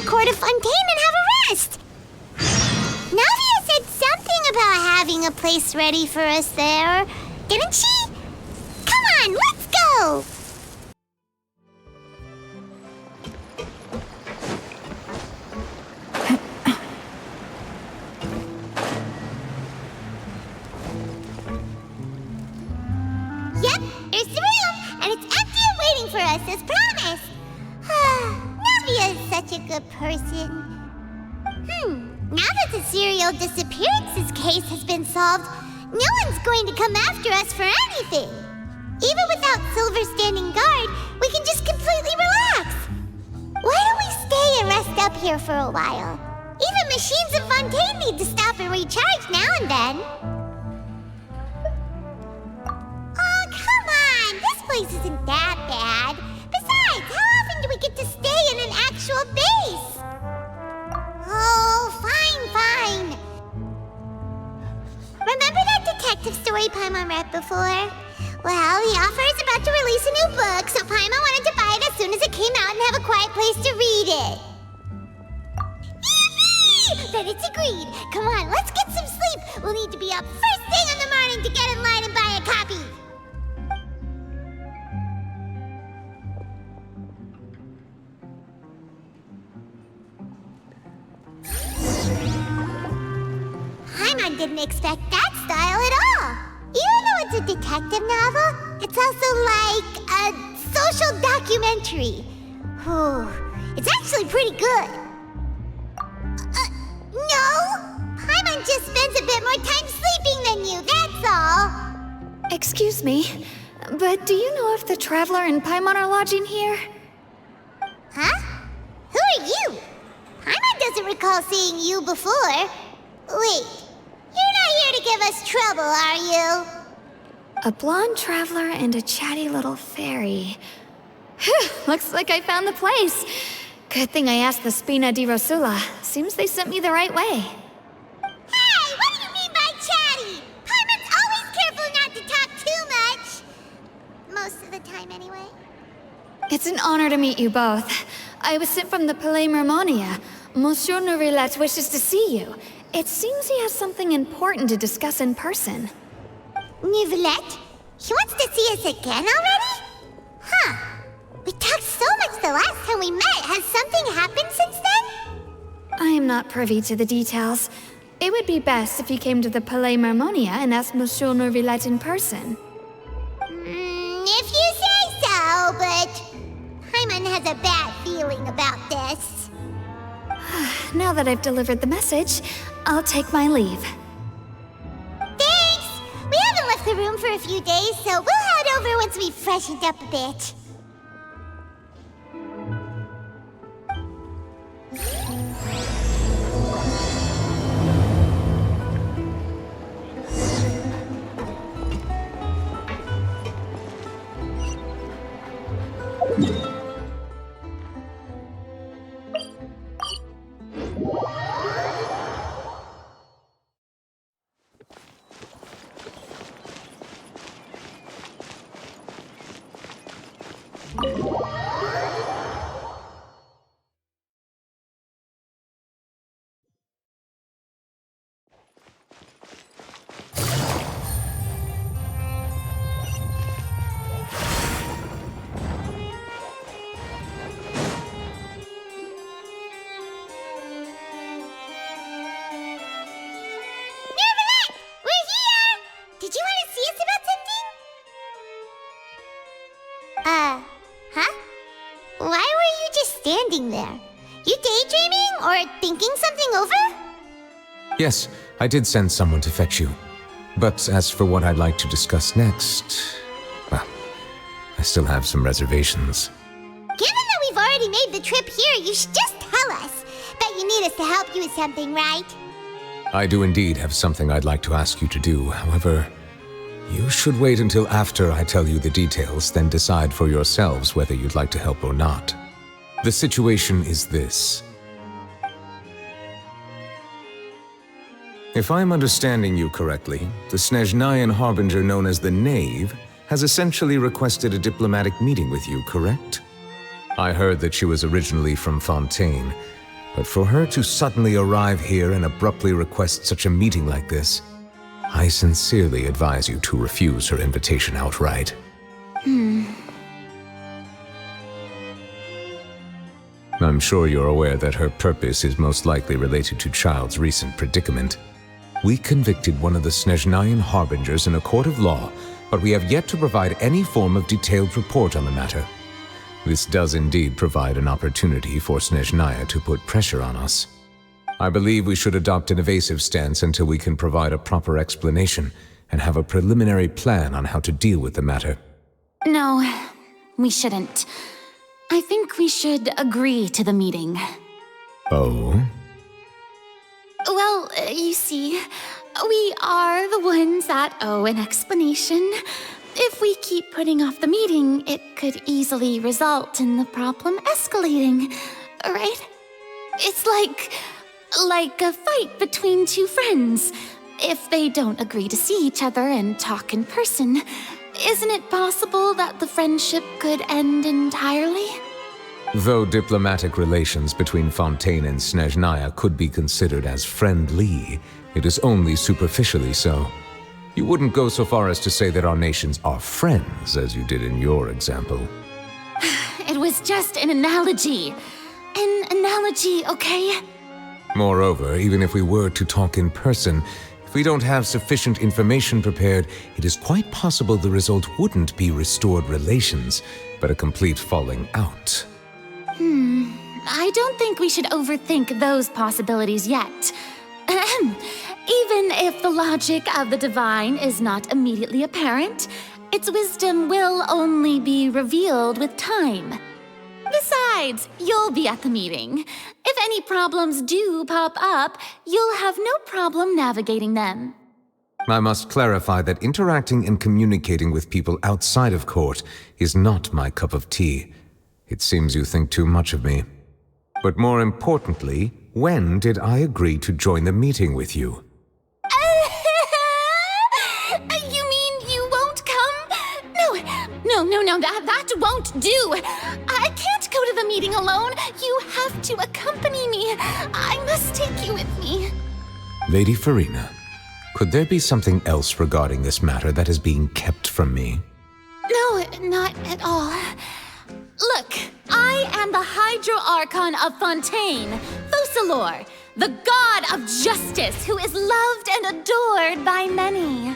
the court of Fontaine and have a rest. Navia said something about having a place ready for us there, didn't she? Come on, let's go! Yep, there's the room, and it's empty and waiting for us as promised. Navia is such a good person. Now that the serial disappearances case has been solved, no one's going to come after us for anything. Even without Silver standing guard, we can just completely relax. Why don't we stay and rest up here for a while? Even machines in Fontaine need to stop and recharge now and then. Oh, come on! This place isn't that bad. Besides, how often do we get to stay in an actual base? Oh, fine. Remember that detective story Paimon read before? Well, the author is about to release a new book, so Paimon wanted to buy it as soon as it came out and have a quiet place to read it. Yippee! Then it's agreed. Come on, let's get some sleep. We'll need to be up first thing in the morning to get in line and buy a copy. Paimon didn't expect that style at all. Even though it's a detective novel, it's also like a social documentary. It's actually pretty good. No! Paimon just spends a bit more time sleeping than you, that's all. Excuse me, but do you know if the Traveler and Paimon are lodging here? Huh? Who are you? Paimon doesn't recall seeing you before. Wait, you're not here to give us trouble, are you? A blonde traveler and a chatty little fairy. Whew, looks like I found the place. Good thing I asked the Spina di Rosula. Seems they sent me the right way. Hey, what do you mean by chatty? Paimon's always careful not to talk too much. Most of the time, anyway. It's an honor to meet you both. I was sent from the Palais Mermonia. Monsieur Nourilette wishes to see you. It seems he has something important to discuss in person. Nourilette? He wants to see us again already? Huh. We talked so much the last time we met. Has something happened since then? I am not privy to the details. It would be best if you came to the Palais Mermonia and asked Monsieur Nourilette in person. If you say so, but Paimon has a bad feeling about this. Now that I've delivered the message, I'll take my leave. Thanks! We haven't left the room for a few days, so we'll head over once we've freshened up a bit. Standing there. You daydreaming or thinking something over? Yes, I did send someone to fetch you. But as for what I'd like to discuss next, well, I still have some reservations. Given that we've already made the trip here, you should just tell us. Bet you need us to help you with something, right? I do indeed have something I'd like to ask you to do. However, you should wait until after I tell you the details, then decide for yourselves whether you'd like to help or not. The situation is this. If I'm understanding you correctly, the Snezhnayan Harbinger known as the Knave has essentially requested a diplomatic meeting with you, correct? I heard that she was originally from Fontaine, But for her to suddenly arrive here and abruptly request such a meeting like this, I sincerely advise you to refuse her invitation outright. I'm sure you're aware that her purpose is most likely related to Child's recent predicament. We convicted one of the Snezhnayan harbingers in a court of law, but we have yet to provide any form of detailed report on the matter. This does indeed provide an opportunity for Snezhnaya to put pressure on us. I believe we should adopt an evasive stance until we can provide a proper explanation and have a preliminary plan on how to deal with the matter. No, we shouldn't. I think we should agree to the meeting. Oh? Well, you see, we are the ones that owe an explanation. If we keep putting off the meeting, it could easily result in the problem escalating, right? It's like a fight between two friends. If they don't agree to see each other and talk in person, isn't it possible that the friendship could end entirely? Though diplomatic relations between Fontaine and Snezhnaya could be considered as friendly, it is only superficially so. You wouldn't go so far as to say that our nations are friends, as you did in your example. It was just an analogy. An analogy, okay? Moreover, even if we were to talk in person, if we don't have sufficient information prepared, it is quite possible the result wouldn't be restored relations, but a complete falling out. I don't think we should overthink those possibilities yet. Even if the logic of the divine is not immediately apparent, its wisdom will only be revealed with time. Besides, you'll be at the meeting. If any problems do pop up, you'll have no problem navigating them. I must clarify that interacting and communicating with people outside of court is not my cup of tea. It seems you think too much of me. But more importantly, when did I agree to join the meeting with you? You mean you won't come? No, that won't do. I can't go to the meeting alone. You have to accompany me. I must take you with me. Lady Farina, could there be something else regarding this matter that is being kept from me? No, not at all. Look, I am the Hydro Archon of Fontaine, Focalor, the god of justice who is loved and adored by many.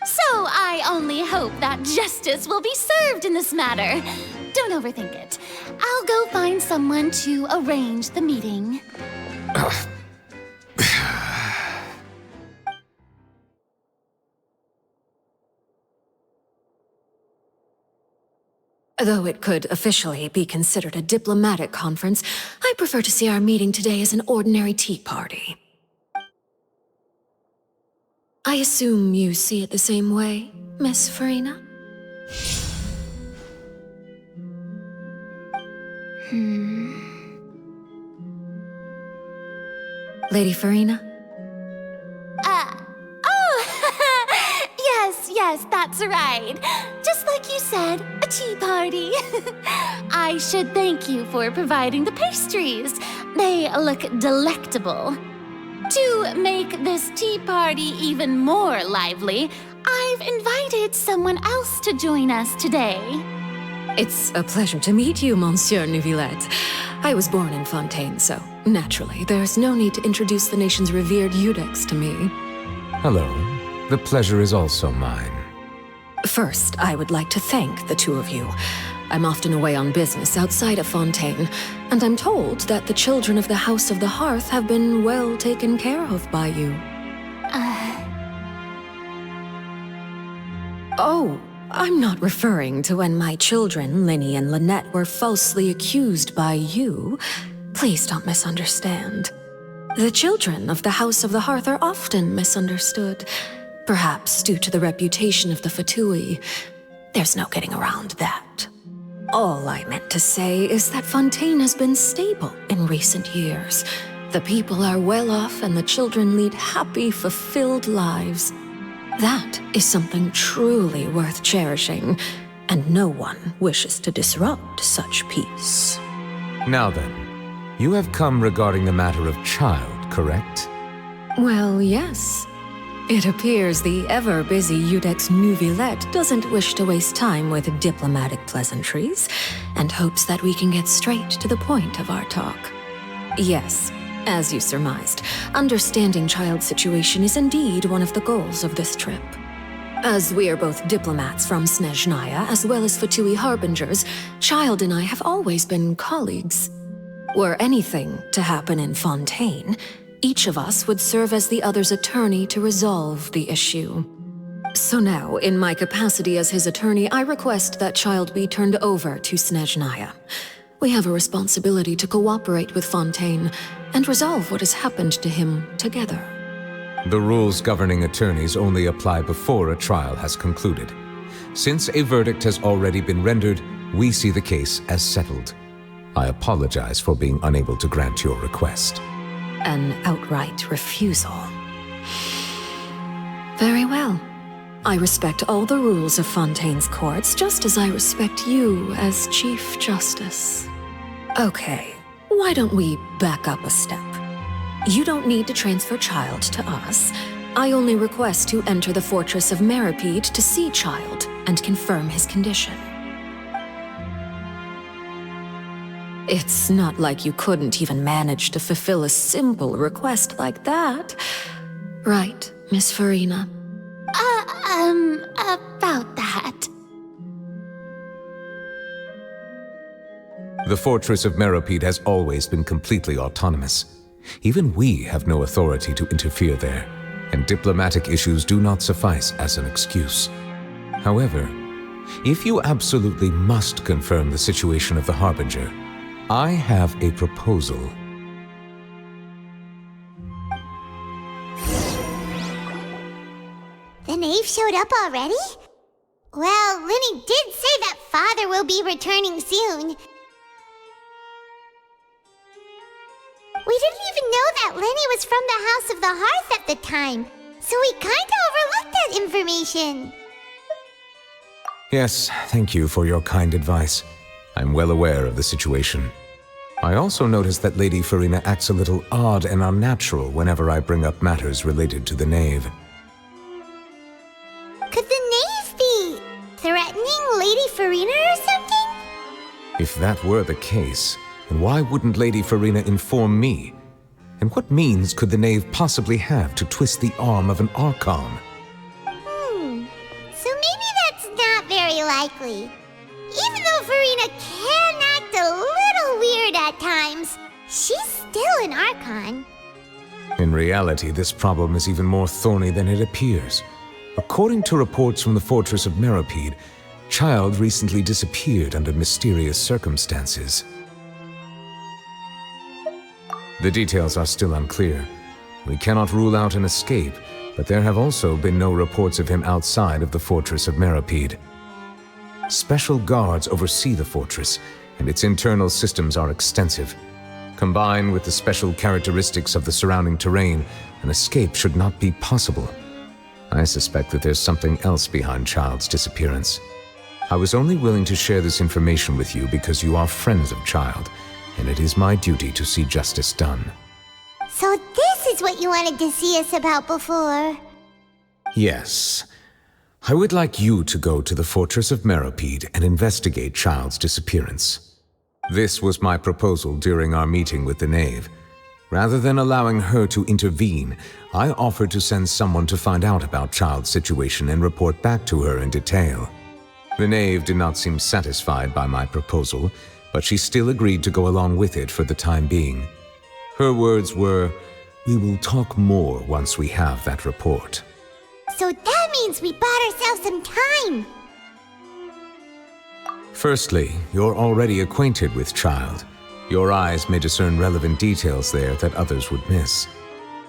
So I only hope that justice will be served in this matter. Don't overthink it. I'll go find someone to arrange the meeting. Though it could officially be considered a diplomatic conference, I prefer to see our meeting today as an ordinary tea party. I assume you see it the same way, Miss Farina? Lady Farina? Yes, that's right. Just like you said, a tea party. I should thank you for providing the pastries. They look delectable. To make this tea party even more lively, I've invited someone else to join us today. It's a pleasure to meet you, Monsieur Neuvillette. I was born in Fontaine, so naturally, there's no need to introduce the nation's revered Eudex to me. Hello. The pleasure is also mine. First, I would like to thank the two of you. I'm often away on business outside of Fontaine, and I'm told that the children of the House of the Hearth have been well taken care of by you. Oh, I'm not referring to when my children, Linny and Lynette, were falsely accused by you. Please don't misunderstand. The children of the House of the Hearth are often misunderstood. Perhaps due to the reputation of the Fatui. There's no getting around that. All I meant to say is that Fontaine has been stable in recent years. The people are well off and the children lead happy, fulfilled lives. That is something truly worth cherishing, and no one wishes to disrupt such peace. Now then, You have come regarding the matter of child, correct? Well, yes. It appears the ever-busy Iudex Nuvillette doesn't wish to waste time with diplomatic pleasantries, and hopes that we can get straight to the point of our talk. Yes, as you surmised, understanding child's situation is indeed one of the goals of this trip. As we are both diplomats from Snezhnaya as well as Fatui Harbingers, Child and I have always been colleagues. Were anything to happen in Fontaine, each of us would serve as the other's attorney to resolve the issue. So now, in my capacity as his attorney, I request that Child be turned over to Snezhnaya. We have a responsibility to cooperate with Fontaine and resolve what has happened to him together. The rules governing attorneys only apply before a trial has concluded. Since a verdict has already been rendered, we see the case as settled. I apologize for being unable to grant your request. An outright refusal. Very well. I respect all the rules of Fontaine's courts, just as I respect you as Chief Justice. Okay, why don't we back up a step? You don't need to transfer Child to us. I only request to enter the fortress of Meripede to see Child and confirm his condition. It's not like you couldn't even manage to fulfill a simple request like that. Right, Miss Farina? About that. The fortress of Meripede has always been completely autonomous. Even we have no authority to interfere there, and diplomatic issues do not suffice as an excuse. However, if you absolutely must confirm the situation of the Harbinger, I have a proposal. The knave showed up already? Well, Linny did say that Father will be returning soon. We didn't even know that Linny was from the House of the Hearth at the time, so we kinda overlooked that information. Yes, thank you for your kind advice. I'm well aware of the situation. I also noticed that Lady Farina acts a little odd and unnatural whenever I bring up matters related to the knave. Could the knave be threatening Lady Farina or something? If that were the case, then why wouldn't Lady Farina inform me? And what means could the knave possibly have to twist the arm of an Archon? So maybe that's not very likely. Even though Farina can act a little weird at times, she's still an Archon. In reality, this problem is even more thorny than it appears. According to reports from the fortress of Meripede, Child recently disappeared under mysterious circumstances. The details are still unclear. We cannot rule out an escape, but there have also been no reports of him outside of the fortress of Meripede. Special guards oversee the fortress, and its internal systems are extensive. Combined with the special characteristics of the surrounding terrain, an escape should not be possible. I suspect that there's something else behind Child's disappearance. I was only willing to share this information with you because you are friends of Child, and it is my duty to see justice done. So this is what you wanted to see us about before. Yes. I would like you to go to the fortress of Meripede and investigate Child's disappearance. This was my proposal during our meeting with the knave. Rather than allowing her to intervene, I offered to send someone to find out about Child's situation and report back to her in detail. The knave did not seem satisfied by my proposal, but she still agreed to go along with it for the time being. Her words were, "We will talk more once we have that report." So that means we bought ourselves some time. Firstly, you're already acquainted with Child. Your eyes may discern relevant details there that others would miss.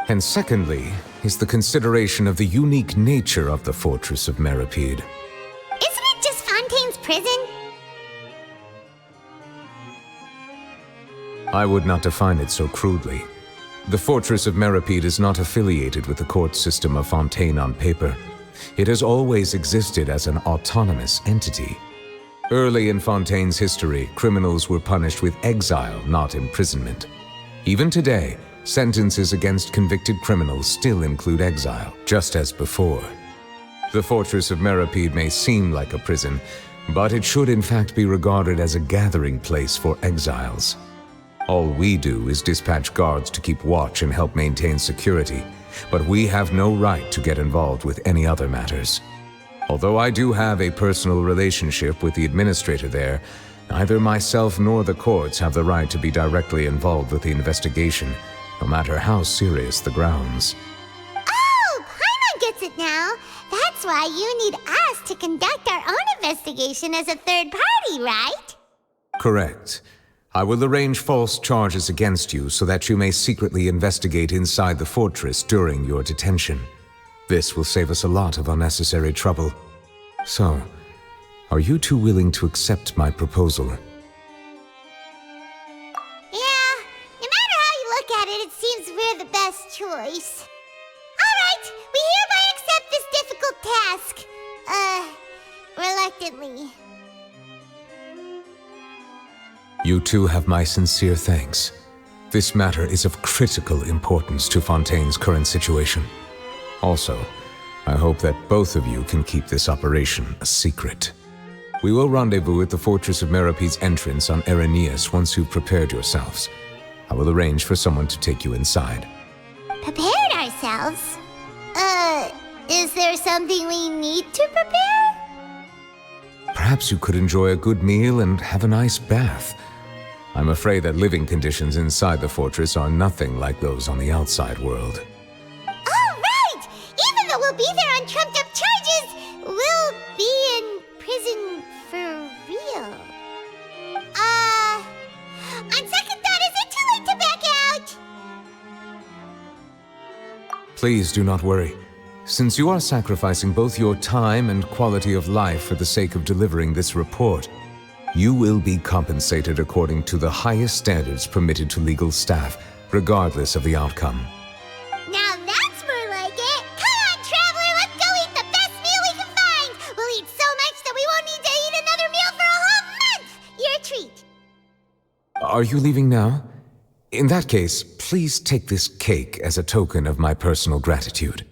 And secondly, is the consideration of the unique nature of the fortress of Meripede. Isn't it just Fontaine's prison? I would not define it so crudely. The fortress of Meripede is not affiliated with the court system of Fontaine on paper. It has always existed as an autonomous entity. Early in Fontaine's history, criminals were punished with exile, not imprisonment. Even today, sentences against convicted criminals still include exile, just as before. The fortress of Meripede may seem like a prison, but it should in fact be regarded as a gathering place for exiles. All we do is dispatch guards to keep watch and help maintain security, but we have no right to get involved with any other matters. Although I do have a personal relationship with the administrator there, neither myself nor the courts have the right to be directly involved with the investigation, no matter how serious the grounds. Oh, Paimon gets it now. That's why you need us to conduct our own investigation as a third party, right? Correct. I will arrange false charges against you so that you may secretly investigate inside the fortress during your detention. This will save us a lot of unnecessary trouble. So, are you two willing to accept my proposal? Yeah, no matter how you look at it, it seems we're the best choice. Alright, we hereby accept this difficult task. Reluctantly. You two have my sincere thanks. This matter is of critical importance to Fontaine's current situation. Also, I hope that both of you can keep this operation a secret. We will rendezvous at the Fortress of Meripede's entrance on Erinius once you've prepared yourselves. I will arrange for someone to take you inside. Prepared ourselves? Is there something we need to prepare? Perhaps you could enjoy a good meal and have a nice bath. I'm afraid that living conditions inside the fortress are nothing like those on the outside world. Oh, right! Even though we'll be there on trumped-up charges, we'll be in prison for real. On second thought, is it too late to back out? Please do not worry. Since you are sacrificing both your time and quality of life for the sake of delivering this report, you will be compensated according to the highest standards permitted to legal staff, regardless of the outcome. Now that's more like it! Come on, Traveler, let's go eat the best meal we can find! We'll eat so much that we won't need to eat another meal for a whole month! You're a treat! Are you leaving now? In that case, please take this cake as a token of my personal gratitude.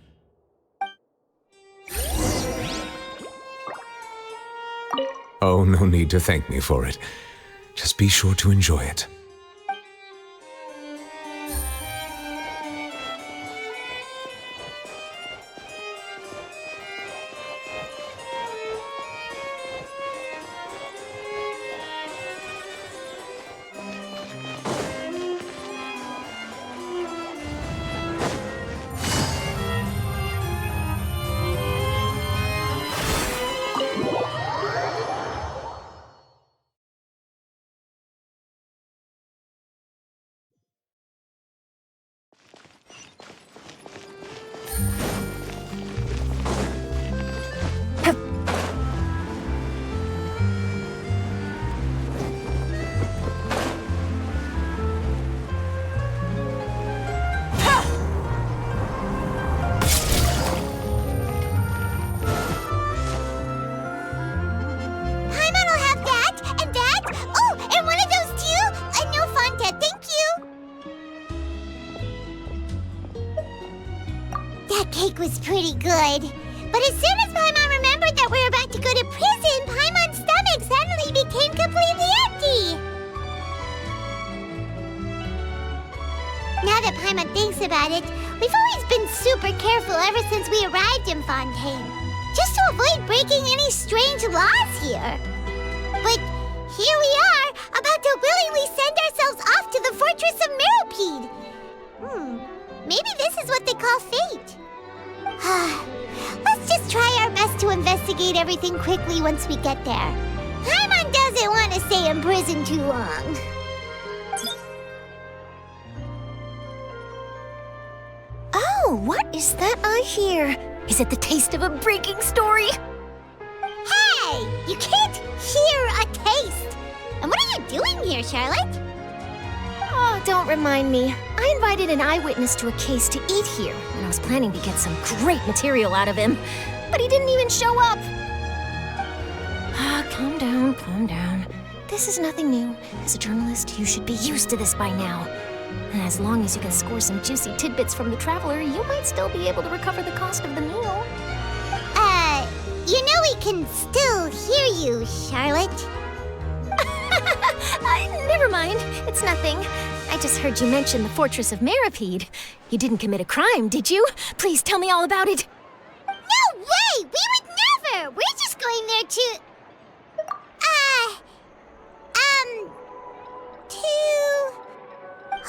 Oh, no need to thank me for it. Just be sure to enjoy it. cake was pretty good. But as soon as Paimon remembered that we're about to go to prison, Paimon's stomach suddenly became completely empty. Now that Paimon thinks about it, we've always been super careful ever since we arrived in Fontaine, just to avoid breaking any strange laws here. But here we are, about to willingly send ourselves off to the Fortress of Meripede. Maybe this is what they call fate. Let's just try our best to investigate everything quickly once we get there. Paimon doesn't want to stay in prison too long. Oh, what is that I hear? Is it the taste of a breaking story? Hey! You can't hear a taste! And what are you doing here, Charlotte? Oh, don't remind me. I invited an eyewitness to a case to eat here, and I was planning to get some great material out of him. But he didn't even show up. Calm down, calm down. This is nothing new. As a journalist, you should be used to this by now. As long as you can score some juicy tidbits from the Traveler, you might still be able to recover the cost of the meal. You know we can still hear you, Charlotte. Never mind. It's nothing. I just heard you mention the Fortress of Meripede. You didn't commit a crime, did you? Please tell me all about it. No way! We would never! We're just going there to...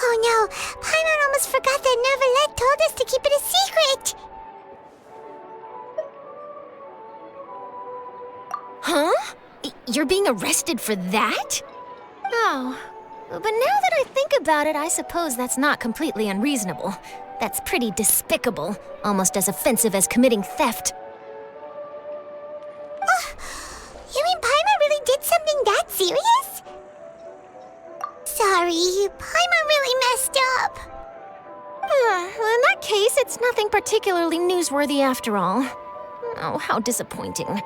Oh no, Paimon almost forgot that Neverlet told us to keep it a secret! Huh? You're being arrested for that? Oh, but now that I think about it, I suppose that's not completely unreasonable. That's pretty despicable, almost as offensive as committing theft. You mean Paimon really did something that serious? Sorry, Paimon really messed up. Well, in that case, it's nothing particularly newsworthy after all. Oh, how disappointing.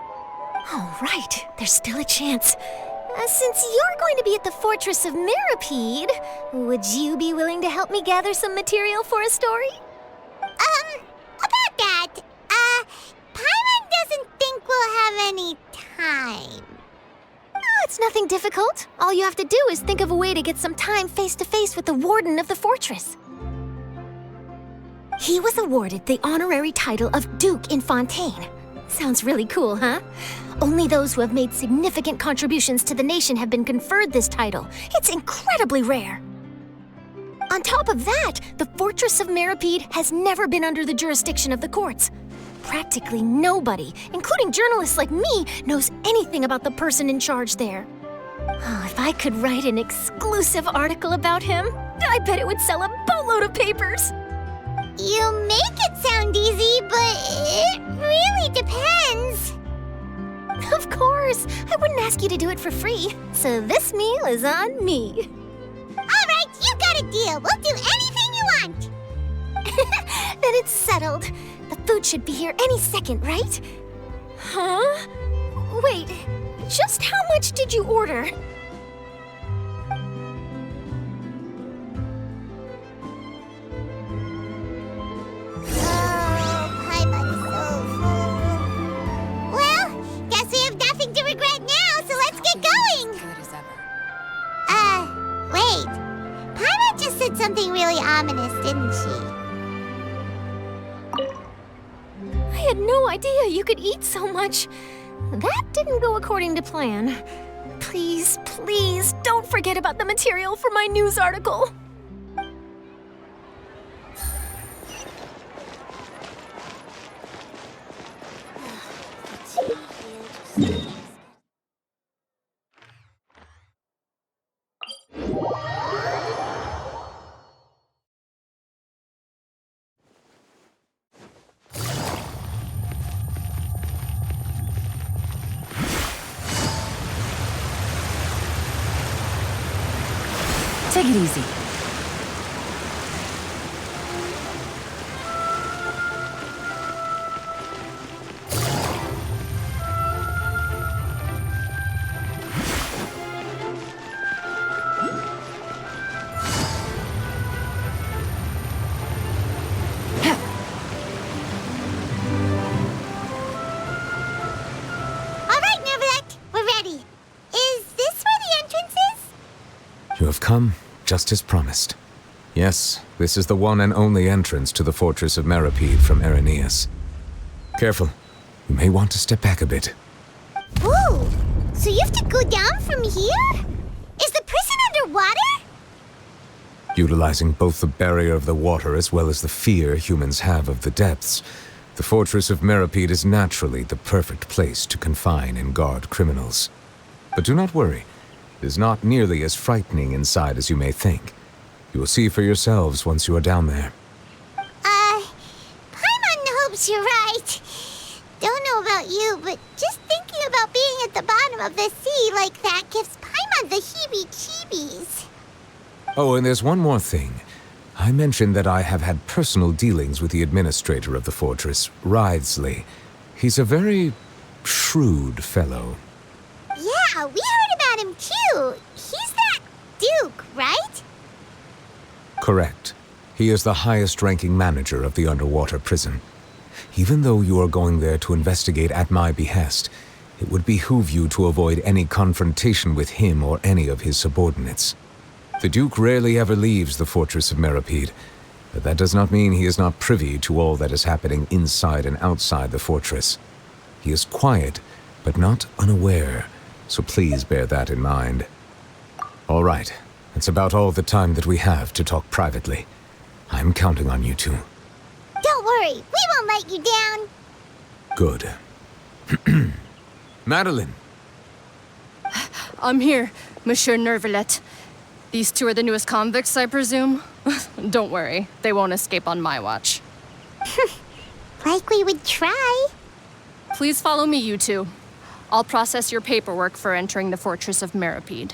All right, there's still a chance. Since you're going to be at the Fortress of Meripede, would you be willing to help me gather some material for a story? About that, Paimon doesn't think we'll have any time. Oh, it's nothing difficult. All you have to do is think of a way to get some time face-to-face with the Warden of the Fortress. He was awarded the honorary title of Duke in Fontaine. Sounds really cool, huh? Only those who have made significant contributions to the nation have been conferred this title. It's incredibly rare. On top of that, the Fortress of Meripede has never been under the jurisdiction of the courts. Practically nobody, including journalists like me, knows anything about the person in charge there. Oh, if I could write an exclusive article about him, I bet it would sell a boatload of papers. You make it sound easy, but it really depends. Of course, I wouldn't ask you to do it for free, so this meal is on me. All right, you got a deal. We'll do anything you want. Then it's settled. The food should be here any second, right? Huh? Wait, just how much did you order? Paimon's so full. Well, guess we have nothing to regret now, so let's get going. Good as ever. Wait. Paimon just said something really ominous, didn't she? I had no idea you could eat so much. That didn't go according to plan. Please, please, don't forget about the material for my news article. Take it easy. All right, Neverlet, we're ready. Is this where the entrance is? You have come, just as promised. Yes, this is the one and only entrance to the Fortress of Meripede from Irenaeus. Careful. You may want to step back a bit. Whoa! So you have to go down from here? Is the prison underwater? Utilizing both the barrier of the water as well as the fear humans have of the depths, the Fortress of Meripede is naturally the perfect place to confine and guard criminals. But do not worry. It is not nearly as frightening inside as you may think. You will see for yourselves once you are down there. Paimon hopes you're right. Don't know about you, but just thinking about being at the bottom of the sea like that gives Paimon the heebie-jeebies. Oh, and there's one more thing. I mentioned that I have had personal dealings with the administrator of the fortress, Wriothesley. He's a very shrewd fellow. Yeah, we heard about him too. He's that Duke, right? Correct. He is the highest-ranking manager of the underwater prison. Even though you are going there to investigate at my behest, it would behoove you to avoid any confrontation with him or any of his subordinates. The Duke rarely ever leaves the fortress of Meripede, but that does not mean he is not privy to all that is happening inside and outside the fortress. He is quiet, but not unaware, so please bear that in mind. All right, that's about all the time that we have to talk privately. I'm counting on you two. Don't worry, we won't let you down. Good. Madeline! I'm here, Monsieur Nervalet. These two are the newest convicts, I presume? Don't worry, they won't escape on my watch. Like we would try. Please follow me, you two. I'll process your paperwork for entering the fortress of Meripede.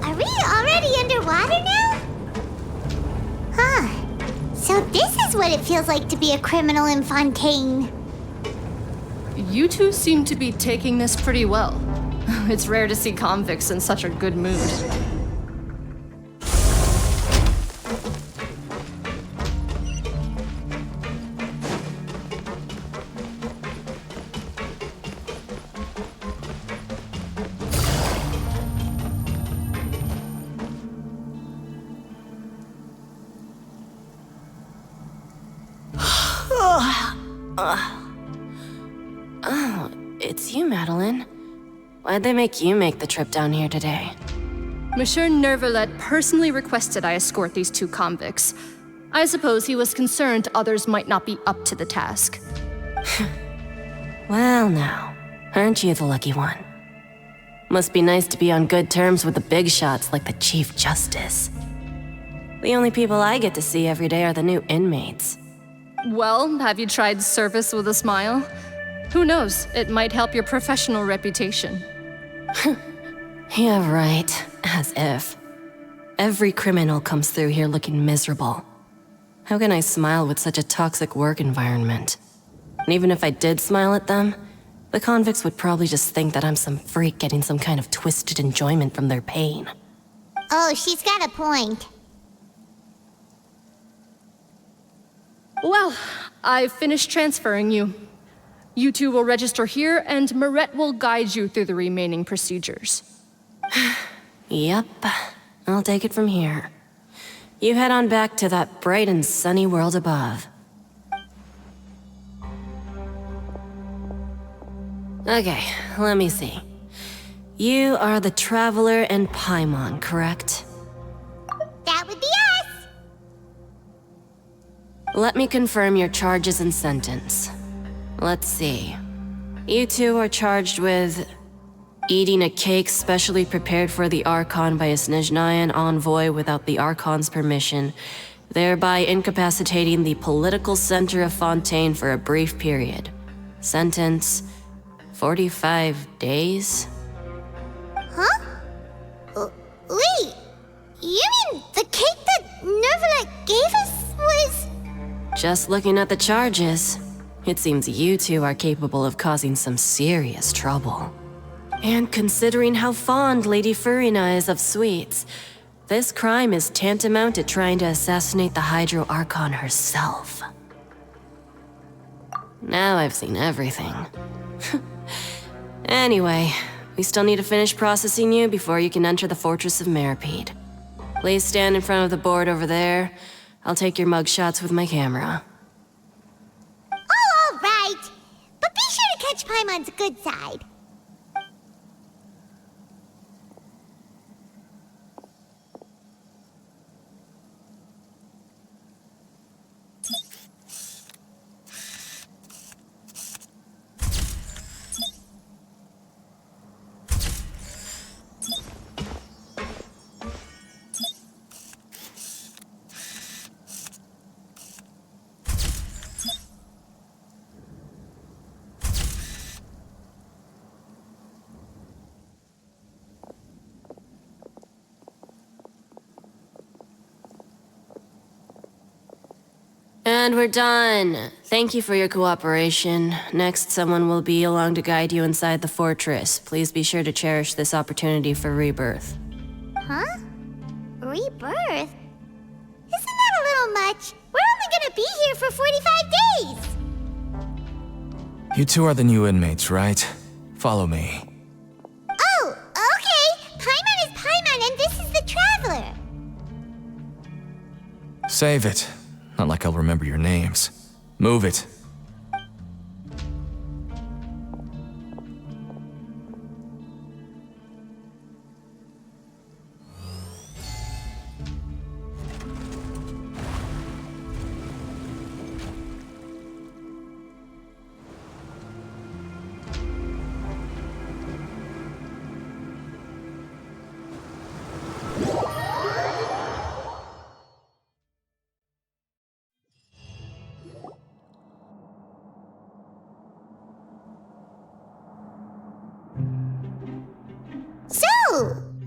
Are we already underwater now? Huh. So this is what it feels like to be a criminal in Fontaine. You two seem to be taking this pretty well. It's rare to see convicts in such a good mood. It's you, Madeline. Why'd they make you make the trip down here today? Monsieur Nervalet personally requested I escort these two convicts. I suppose he was concerned others might not be up to the task. Well, now, aren't you the lucky one? Must be nice to be on good terms with the big shots like the Chief Justice. The only people I get to see every day are the new inmates. Well, have you tried service with a smile? Who knows, it might help your professional reputation. Yeah, right. As if. Every criminal comes through here looking miserable. How can I smile with such a toxic work environment? And even if I did smile at them, the convicts would probably just think that I'm some freak getting some kind of twisted enjoyment from their pain. Oh, she's got a point. Well, I've finished transferring you. You two will register here, and Marette will guide you through the remaining procedures. Yep, I'll take it from here. You head on back to that bright and sunny world above. Okay, let me see. You are the Traveler and Paimon, correct? That would be us. Let me confirm your charges and sentence. Let's see. You two are charged with eating a cake specially prepared for the Archon by a Snezhnayan envoy without the Archon's permission, thereby incapacitating the political center of Fontaine for a brief period. Sentence: 45 days? Huh? Wait, you mean the cake that Nervalet gave us was... Just looking at the charges, it seems you two are capable of causing some serious trouble. And considering how fond Lady Furina is of sweets, this crime is tantamount to trying to assassinate the Hydro Archon herself. Now I've seen everything. Anyway, we still need to finish processing you before you can enter the Fortress of Meripede. Please stand in front of the board over there. I'll take your mugshots with my camera. Oh, all right. But be sure to catch Paimon's good side. And we're done. Thank you for your cooperation. Next, someone will be along to guide you inside the fortress. Please be sure to cherish this opportunity for rebirth. Huh? Rebirth? Isn't that a little much? We're only gonna be here for 45 days! You two are the new inmates, right? Follow me. Oh, okay! Paimon is Paimon and this is the Traveler! Save it. Not like I'll remember your names. Move it.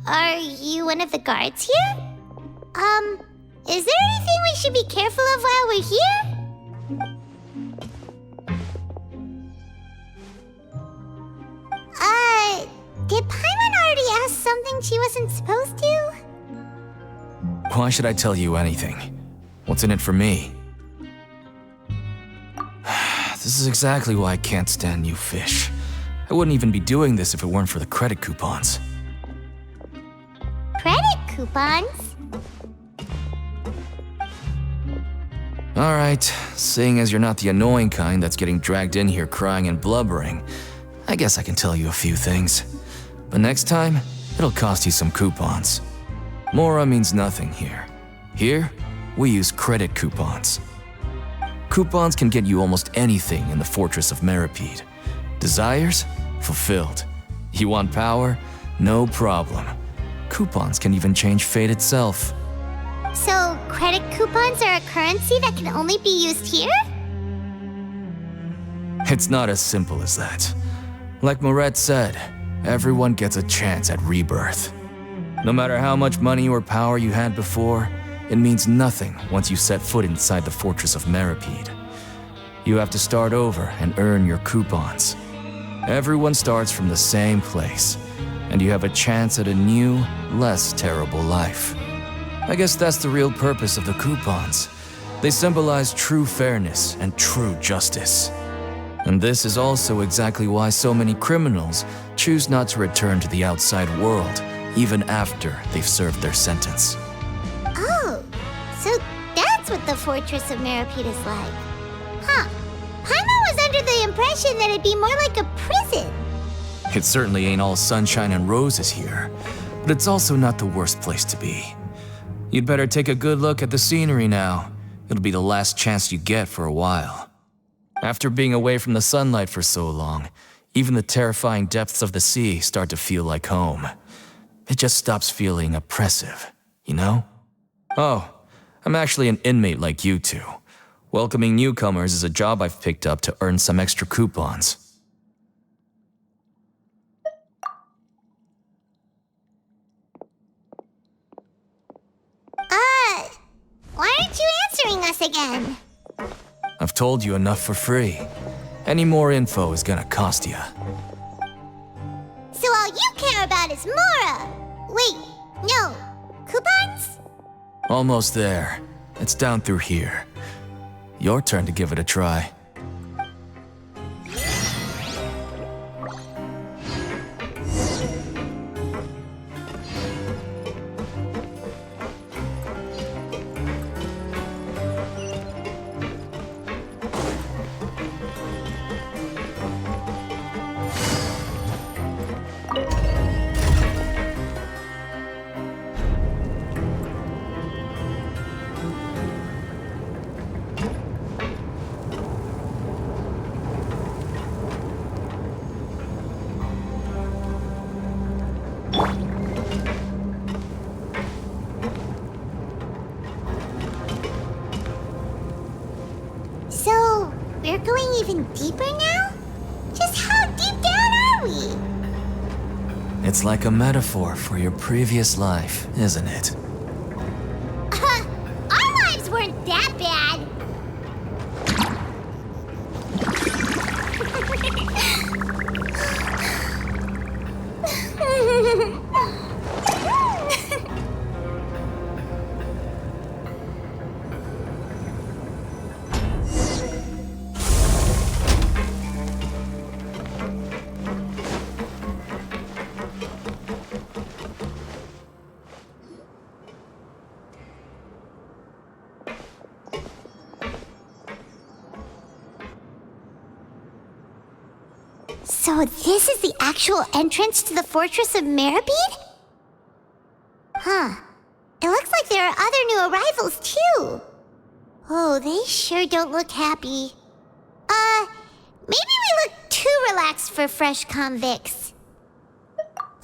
Are you one of the guards here? Is there anything we should be careful of while we're here? Did Paimon already ask something she wasn't supposed to? Why should I tell you anything? What's in it for me? This is exactly why I can't stand you fish. I wouldn't even be doing this if it weren't for the credit coupons. Credit coupons? Alright, seeing as you're not the annoying kind that's getting dragged in here crying and blubbering, I guess I can tell you a few things. But next time, it'll cost you some coupons. Mora means nothing here. Here, we use credit coupons. Coupons can get you almost anything in the Fortress of Meripede. Desires? Fulfilled. You want power? No problem. Coupons can even change fate itself. So, credit coupons are a currency that can only be used here? It's not as simple as that. Like Moret said, everyone gets a chance at rebirth. No matter how much money or power you had before, it means nothing once you set foot inside the Fortress of Meripede. You have to start over and earn your coupons. Everyone starts from the same place, and you have a chance at a new, less terrible life. I guess that's the real purpose of the coupons. They symbolize true fairness and true justice. And this is also exactly why so many criminals choose not to return to the outside world, even after they've served their sentence. Oh, so that's what the Fortress of Meripede is like. Huh. Paimon was under the impression that it'd be more like a prison. It certainly ain't all sunshine and roses here, but it's also not the worst place to be. You'd better take a good look at the scenery now. It'll be the last chance you get for a while. After being away from the sunlight for so long, even the terrifying depths of the sea start to feel like home. It just stops feeling oppressive, you know? Oh, I'm actually an inmate like you two. Welcoming newcomers is a job I've picked up to earn some extra coupons. Why aren't you answering us again? I've told you enough for free. Any more info is gonna cost you. So all you care about is Mora! Wait, no, coupons? Almost there. It's down through here. Your turn to give it a try. So, we're going even deeper now? Just how deep down are we? It's like a metaphor for your previous life, isn't it? Our lives weren't that bad. So this is the actual entrance to the Fortress of Meribid? Huh. It looks like there are other new arrivals, too. Oh, they sure don't look happy. Maybe we look too relaxed for fresh convicts.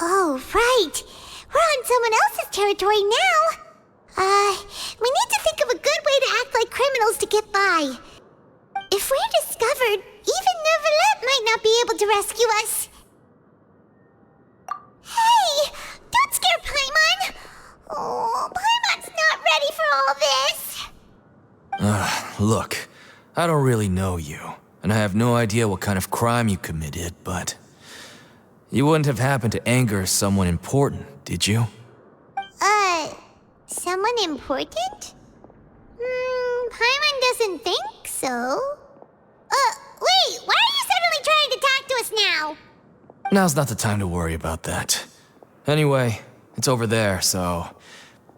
Oh, right. We're on someone else's territory now. We need to think of a good way to act like criminals to get by. If we're discovered, even Nervalet might not be able to rescue us. Hey! Don't scare Paimon! Oh, Paimon's not ready for all this! Look, I don't really know you, and I have no idea what kind of crime you committed, but... You wouldn't have happened to anger someone important, did you? Someone important? Paimon doesn't think so. Wait, why are you suddenly trying to talk to us now? Now's not the time to worry about that. Anyway, it's over there, so...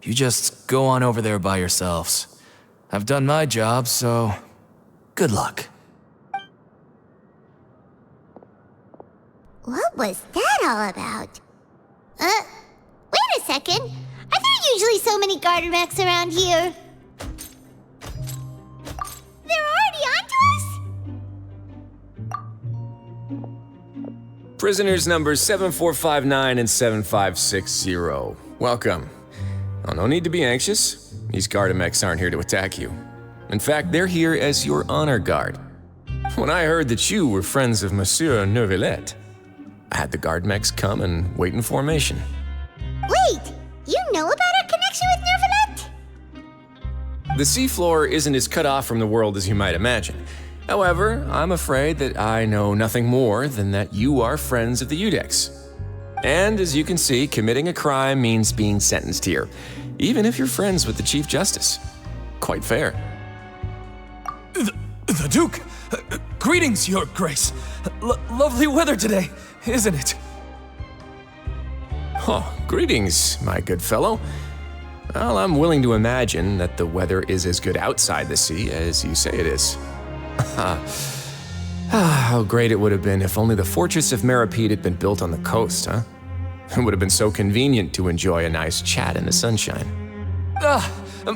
You just go on over there by yourselves. I've done my job, so... Good luck. What was that all about? Wait a second. Are there usually so many garden mechs around here? They're already onto us? Prisoners numbers 7459 and 7560. Welcome. Oh, no need to be anxious. These Gardamex aren't here to attack you. In fact, they're here as your honor guard. When I heard that you were friends of Monsieur Nervalet, I had the Gardamex come and wait in formation. Wait, you know about our connection with Nervalet? The seafloor isn't as cut off from the world as you might imagine. However, I'm afraid that I know nothing more than that you are friends of the Udex. And as you can see, committing a crime means being sentenced here, even if you're friends with the Chief Justice. Quite fair. The Duke! Greetings, Your Grace. Lovely weather today, isn't it? Oh, greetings, my good fellow. Well, I'm willing to imagine that the weather is as good outside the sea as you say it is. How great it would have been if only the Fortress of Meribid had been built on the coast, huh? It would have been so convenient to enjoy a nice chat in the sunshine.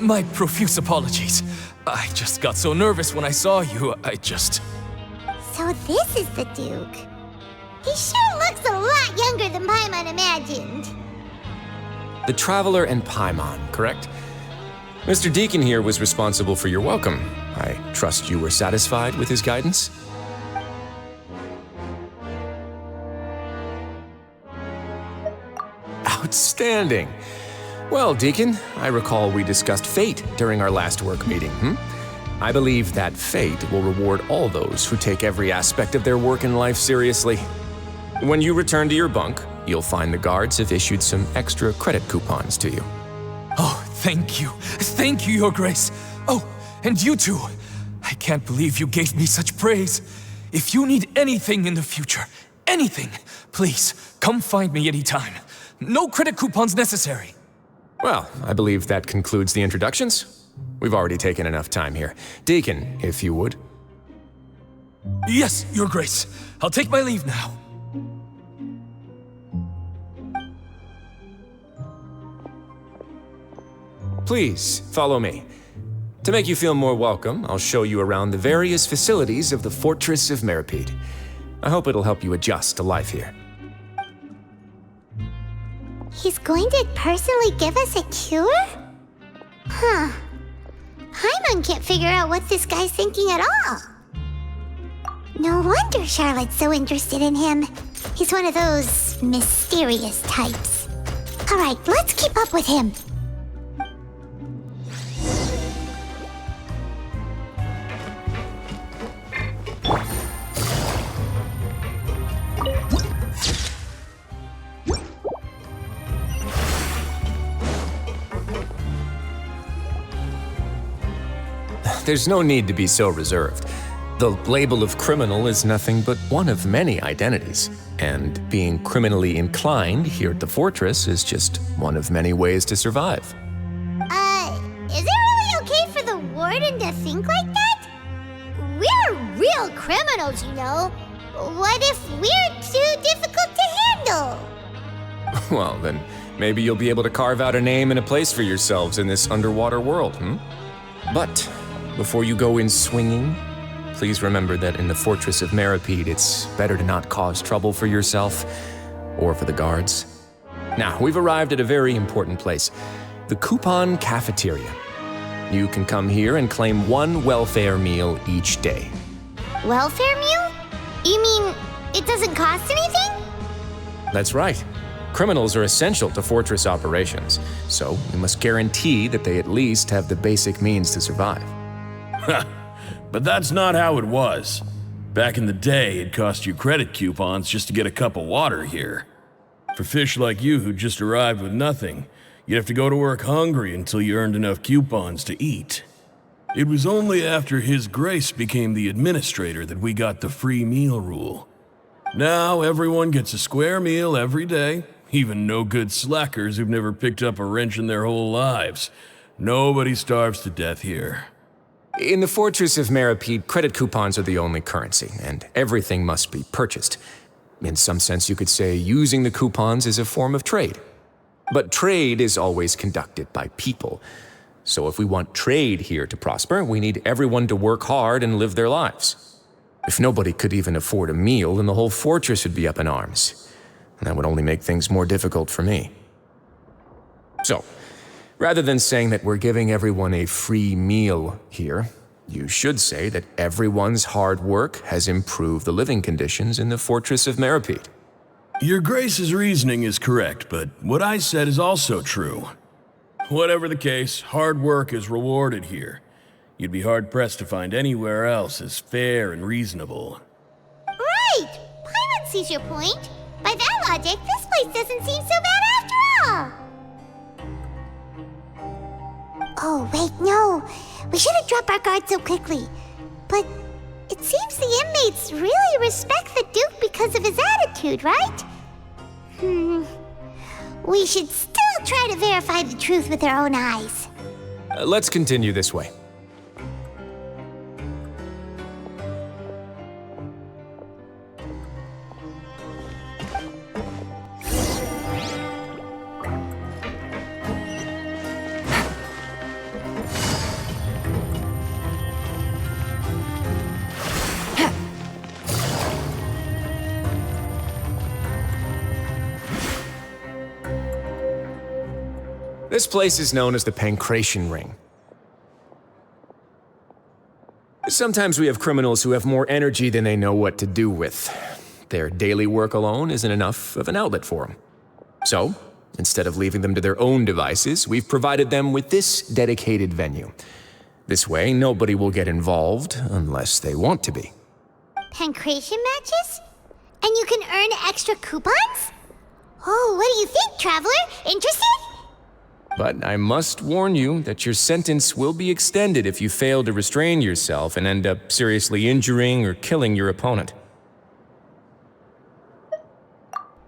My profuse apologies. I just got so nervous when I saw you, So this is the Duke. He sure looks a lot younger than Paimon imagined. The Traveler and Paimon, correct? Mr. Deacon here was responsible for your welcome. I trust you were satisfied with his guidance? Outstanding. Well, Deacon, I recall we discussed fate during our last work meeting, I believe that fate will reward all those who take every aspect of their work in life seriously. When you return to your bunk, you'll find the guards have issued some extra credit coupons to you. Oh, thank you. Thank you, Your Grace. Oh, and you too. I can't believe you gave me such praise. If you need anything in the future, anything, please, come find me anytime. No credit coupons necessary. Well, I believe that concludes the introductions. We've already taken enough time here. Deacon, if you would. Yes, Your Grace. I'll take my leave now. Please, follow me. To make you feel more welcome, I'll show you around the various facilities of the Fortress of Meribid. I hope it'll help you adjust to life here. He's going to personally give us a cure? Huh. Paimon can't figure out what this guy's thinking at all. No wonder Charlotte's so interested in him. He's one of those mysterious types. All right, let's keep up with him. There's no need to be so reserved. The label of criminal is nothing but one of many identities, and being criminally inclined here at the fortress is just one of many ways to survive. Is it really okay for the warden to think like that? We're real criminals, you know. what if we're too difficult to handle? Well, then maybe you'll be able to carve out a name and a place for yourselves in this underwater world, But before you go in swinging, please remember that in the Fortress of Meripede, it's better to not cause trouble for yourself or for the guards. Now, we've arrived at a very important place, the Coupon Cafeteria. You can come here and claim 1 welfare meal each day. Welfare meal? You mean it doesn't cost anything? That's right. Criminals are essential to Fortress operations, so we must guarantee that they at least have the basic means to survive. But that's not how it was. Back in the day, it cost you credit coupons just to get a cup of water here. For fish like you who just arrived with nothing, you'd have to go to work hungry until you earned enough coupons to eat. It was only after His Grace became the administrator that we got the free meal rule. Now everyone gets a square meal every day, even no-good slackers who've never picked up a wrench in their whole lives. Nobody starves to death here. In the Fortress of Meripede, credit coupons are the only currency, and everything must be purchased. In some sense, you could say using the coupons is a form of trade. But trade is always conducted by people. So if we want trade here to prosper, we need everyone to work hard and live their lives. If nobody could even afford a meal, then the whole fortress would be up in arms. And that would only make things more difficult for me. So, rather than saying that we're giving everyone a free meal here, you should say that everyone's hard work has improved the living conditions in the Fortress of Meripede. Your Grace's reasoning is correct, but what I said is also true. Whatever the case, hard work is rewarded here. You'd be hard-pressed to find anywhere else as fair and reasonable. Right! Paimon sees your point. By that logic, this place doesn't seem so bad after all. Oh, wait, no. We shouldn't drop our guard so quickly. But it seems the inmates really respect the Duke because of his attitude, right? We should still try to verify the truth with our own eyes. Let's continue this way. This place is known as the Pancration Ring. Sometimes we have criminals who have more energy than they know what to do with. Their daily work alone isn't enough of an outlet for them. So, instead of leaving them to their own devices, we've provided them with this dedicated venue. This way, nobody will get involved unless they want to be. Pancration matches? And you can earn extra coupons? Oh, what do you think, Traveler? Interested? But I must warn you that your sentence will be extended if you fail to restrain yourself and end up seriously injuring or killing your opponent.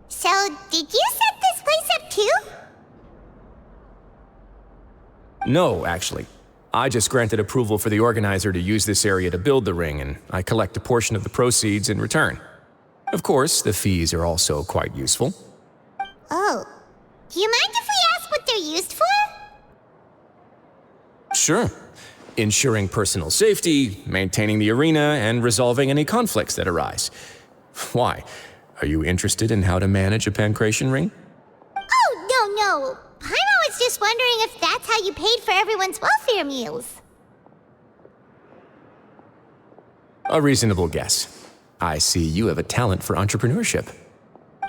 So, did you set this place up too? No, actually. I just granted approval for the organizer to use this area to build the ring, and I collect a portion of the proceeds in return. Of course, the fees are also quite useful. Oh. Do you mind if we ask what they're used for? Sure. Ensuring personal safety, maintaining the arena, and resolving any conflicts that arise. Why? Are you interested in how to manage a pancration ring? Oh, no. Paimon was just wondering if that's how you paid for everyone's welfare meals. A reasonable guess. I see you have a talent for entrepreneurship.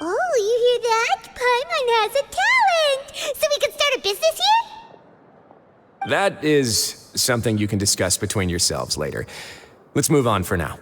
Oh, you hear that? Paimon has a talent! So we can start a business here? That is something you can discuss between yourselves later. Let's move on for now.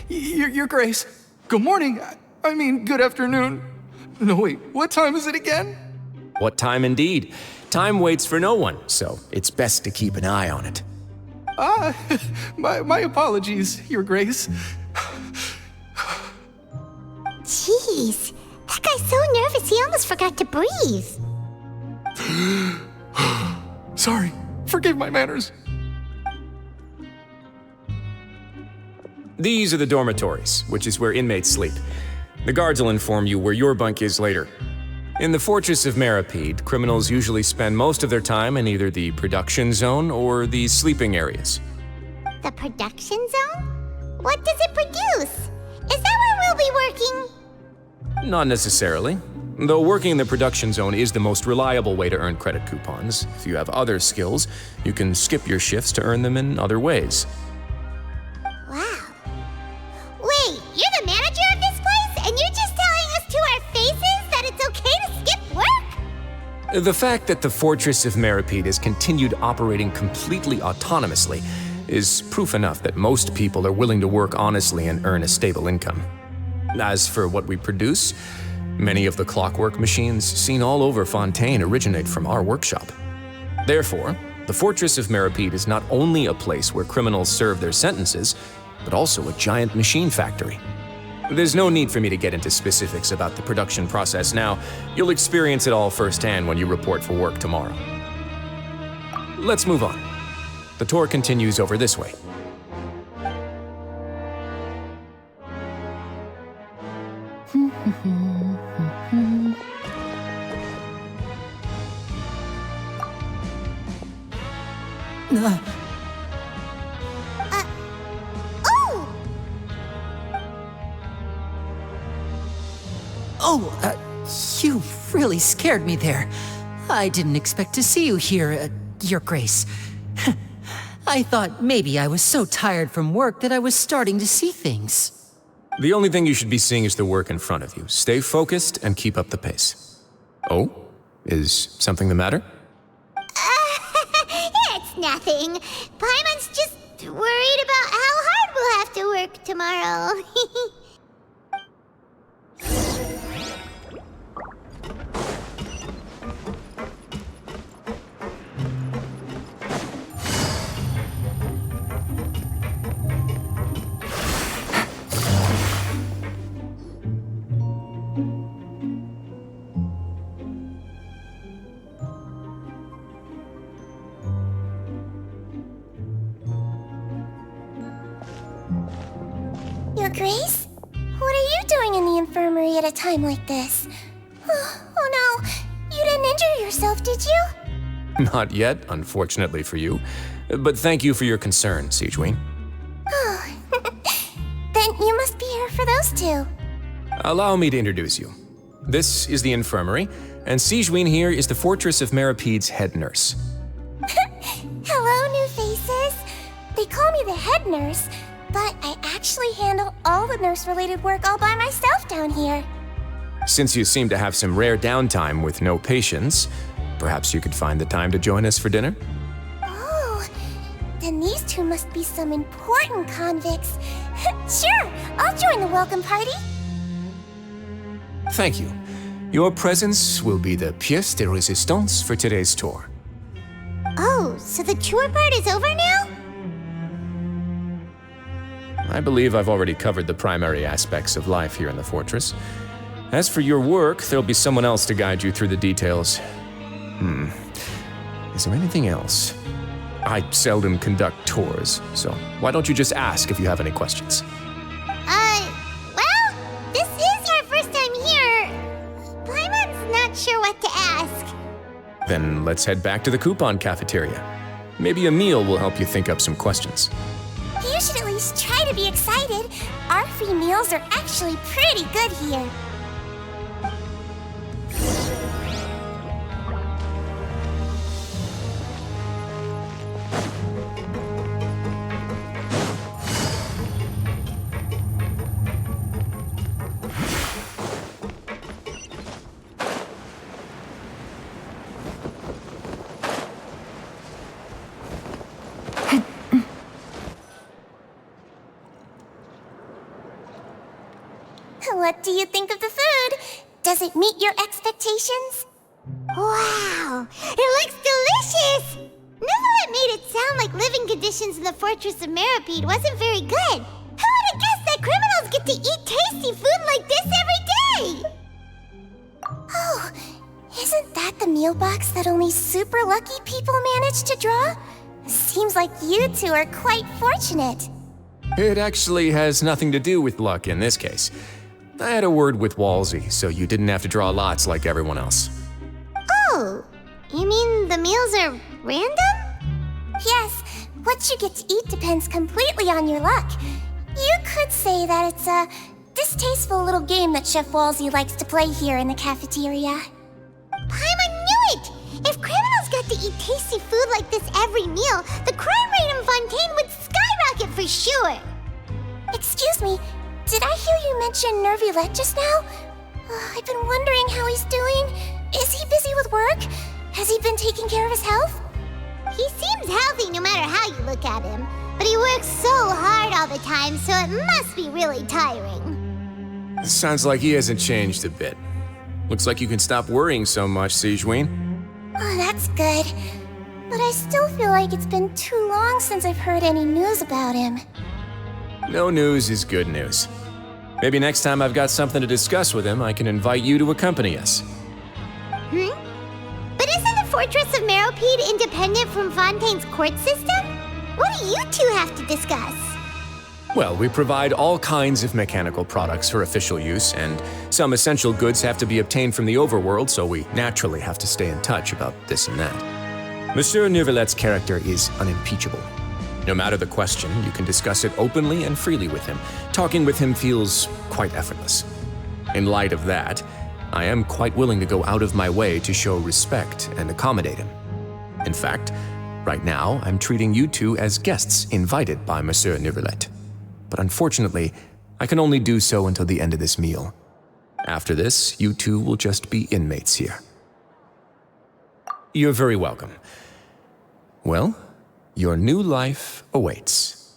Your Grace. Good morning. I mean, good afternoon. No, wait, what time is it again? What time indeed? Time waits for no one, so it's best to keep an eye on it. My apologies, Your Grace. Jeez, that guy's so nervous he almost forgot to breathe. Sorry, forgive my manners. These are the dormitories, which is where inmates sleep. The guards will inform you where your bunk is later. In the Fortress of Meripede, criminals usually spend most of their time in either the production zone or the sleeping areas. The production zone? What does it produce? Is that where we'll be working? Not necessarily. Though working in the production zone is the most reliable way to earn credit coupons, if you have other skills, you can skip your shifts to earn them in other ways. Wow. Wait, you're the manager of this place, and you're just telling us to our faces that it's okay to skip work? The fact that the Fortress of Meripede has continued operating completely autonomously is proof enough that most people are willing to work honestly and earn a stable income. As for what we produce, many of the clockwork machines seen all over Fontaine originate from our workshop. Therefore, the Fortress of Meripede is not only a place where criminals serve their sentences, but also a giant machine factory. There's no need for me to get into specifics about the production process now. You'll experience it all firsthand when you report for work tomorrow. Let's move on. The tour continues over this way. You really scared me there. I didn't expect to see you here, Your Grace. I thought maybe I was so tired from work that I was starting to see things. The only thing you should be seeing is the work in front of you. Stay focused and keep up the pace. Oh? Is something the matter? It's nothing. Paimon's just worried about how hard we'll have to work tomorrow. Your Grace? What are you doing in the infirmary at a time like this? Oh no, you didn't injure yourself, did you? Not yet, unfortunately for you. But thank you for your concern, Sigewin. Oh, then you must be here for those two. Allow me to introduce you. This is the infirmary, and Sigewin here is the Fortress of Meripede's head nurse. Hello, new faces. They call me the head nurse, but I actually handle all the nurse-related work all by myself down here. Since you seem to have some rare downtime with no patients, perhaps you could find the time to join us for dinner? Oh, then these two must be some important convicts. Sure, I'll join the welcome party. Thank you. Your presence will be the pièce de résistance for today's tour. Oh, so the tour part is over now? I believe I've already covered the primary aspects of life here in the fortress. As for your work, there'll be someone else to guide you through the details. Is there anything else? I seldom conduct tours, so why don't you just ask if you have any questions? Well, this is your first time here. Paimon's not sure what to ask. Then let's head back to the coupon cafeteria. Maybe a meal will help you think up some questions. You should at least try to be excited. Our free meals are actually pretty good here. what do you think of the food? Does it meet your expectations? Wow, it looks delicious! Neverlet made it sound like living conditions in the Fortress of Meripede wasn't very good. Who would have guessed that criminals get to eat tasty food like this every day? Oh, isn't that the meal box that only super lucky people manage to draw? Seems like you two are quite fortunate. It actually has nothing to do with luck in this case. I had a word with Walsey, so you didn't have to draw lots like everyone else. Oh, you mean the meals are random? Yes, what you get to eat depends completely on your luck. You could say that it's a distasteful little game that Chef Walsey likes to play here in the cafeteria. Paimon knew it! If criminals got to eat tasty food like this every meal, the crime rate in Fontaine would skyrocket for sure! Excuse me, did I hear you mention Nervulette just now? I've been wondering how he's doing. Is he busy with work? Has he been taking care of his health? He seems healthy no matter how you look at him, but he works so hard all the time, so it must be really tiring. Sounds like he hasn't changed a bit. Looks like you can stop worrying so much, Sigewinne. Oh, that's good. But I still feel like it's been too long since I've heard any news about him. No news is good news. Maybe next time I've got something to discuss with him, I can invite you to accompany us. But isn't the Fortress of Meripede independent from Fontaine's court system? What do you two have to discuss? Well, we provide all kinds of mechanical products for official use, and some essential goods have to be obtained from the overworld, so we naturally have to stay in touch about this and that. Monsieur Nervulet's character is unimpeachable. No matter the question, you can discuss it openly and freely with him. Talking with him feels quite effortless. In light of that, I am quite willing to go out of my way to show respect and accommodate him. In fact, right now, I'm treating you two as guests invited by Monsieur Nervulet. But unfortunately, I can only do so until the end of this meal. After this, you two will just be inmates here. You're very welcome. Well, your new life awaits.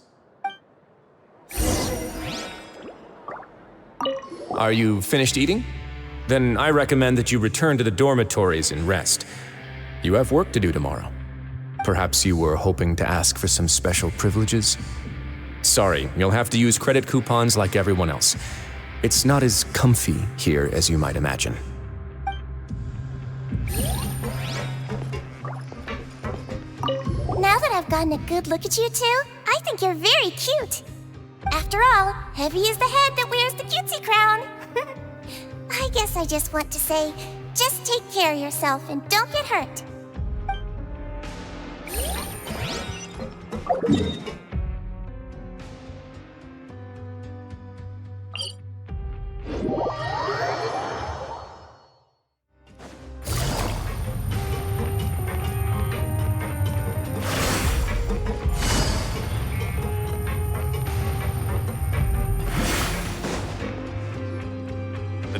Are you finished eating? Then I recommend that you return to the dormitories and rest. You have work to do tomorrow. Perhaps you were hoping to ask for some special privileges? Sorry, you'll have to use credit coupons like everyone else. It's not as comfy here as you might imagine. Now that I've gotten a good look at you two, I think you're very cute. After all, heavy is the head that wears the cutesy crown. I guess I just want to say, just take care of yourself and don't get hurt.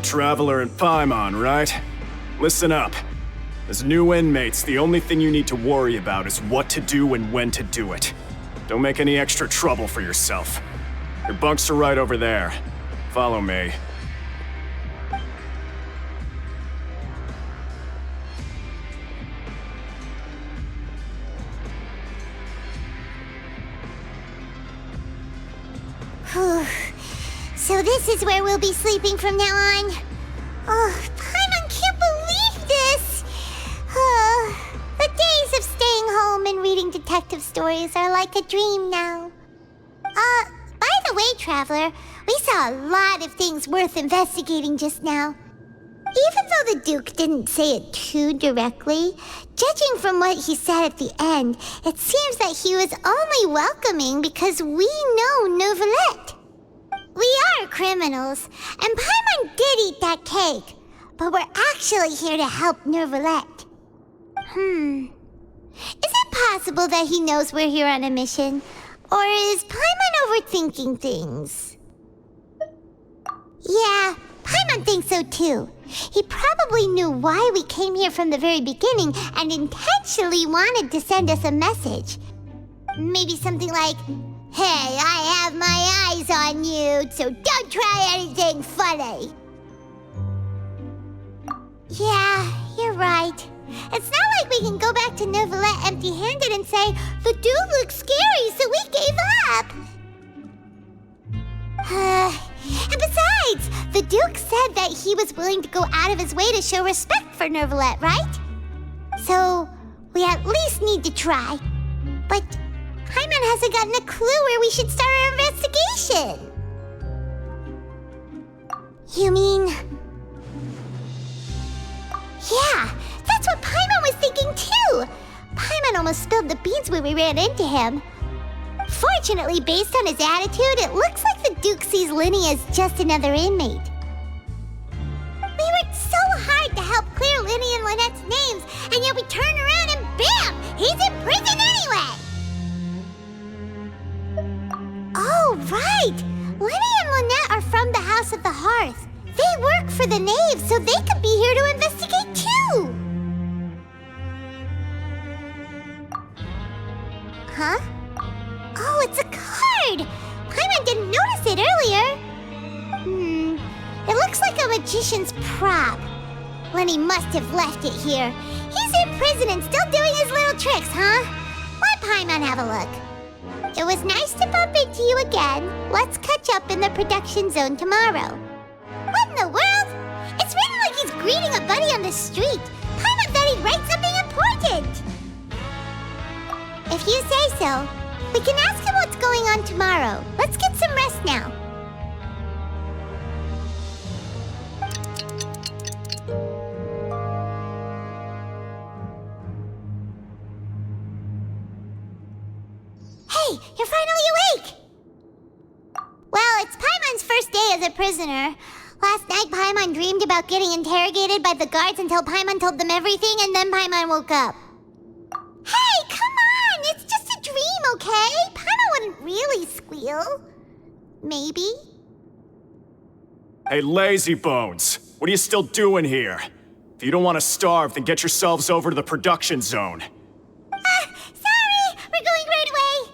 Traveler and Paimon, right? Listen up. As new inmates, the only thing you need to worry about is what to do and when to do it. Don't make any extra trouble for yourself. Your bunks are right over there. Follow me. So this is where we'll be sleeping from now on. Oh, Paimon can't believe this! The days of staying home and reading detective stories are like a dream now. By the way, Traveler, we saw a lot of things worth investigating just now. Even though the Duke didn't say it too directly, judging from what he said at the end, it seems that he was only welcoming because we know Nervulet. We are criminals, and Paimon did eat that cake, but we're actually here to help Nervulet. Is it possible that he knows we're here on a mission? Or is Paimon overthinking things? Yeah, Paimon thinks so too. He probably knew why we came here from the very beginning and intentionally wanted to send us a message. Maybe something like, Hey, I have my eyes on you, so don't try anything funny. Yeah, you're right. It's not like we can go back to Neuvillette empty-handed and say, the dude looks scary, so we gave up. And besides, the Duke said that he was willing to go out of his way to show respect for Neuvillette, right? So, we at least need to try. But Paimon hasn't gotten a clue where we should start our investigation. You mean... Yeah, that's what Paimon was thinking too! Paimon almost spilled the beans when we ran into him. Fortunately, based on his attitude, it looks like the Duke sees Linny as just another inmate. We worked so hard to help clear Linny and Lynette's names, and yet we turn around and bam! He's in prison anyway! Oh, right! Linny and Lynette are from the House of the Hearth. They work for the Knave, so they could be here to investigate too! Huh? Oh, it's a card! Paimon didn't notice it earlier. It looks like a magician's prop. Lenny must have left it here. He's in prison and still doing his little tricks, huh? Let Paimon have a look. It was nice to bump into you again. Let's catch up in the production zone tomorrow. What in the world? It's written like he's greeting a buddy on the street. Paimon thought he'd write something important. If you say so. We can ask him what's going on tomorrow. Let's get some rest now. Hey, you're finally awake! Well, it's Paimon's first day as a prisoner. Last night, Paimon dreamed about getting interrogated by the guards until Paimon told them everything, and then Paimon woke up. Hey, come on! It's just a dream, okay? Paimon wouldn't really squeal. Maybe? Hey, lazy bones! What are you still doing here? If you don't want to starve, then get yourselves over to the production zone. Sorry! We're going right away!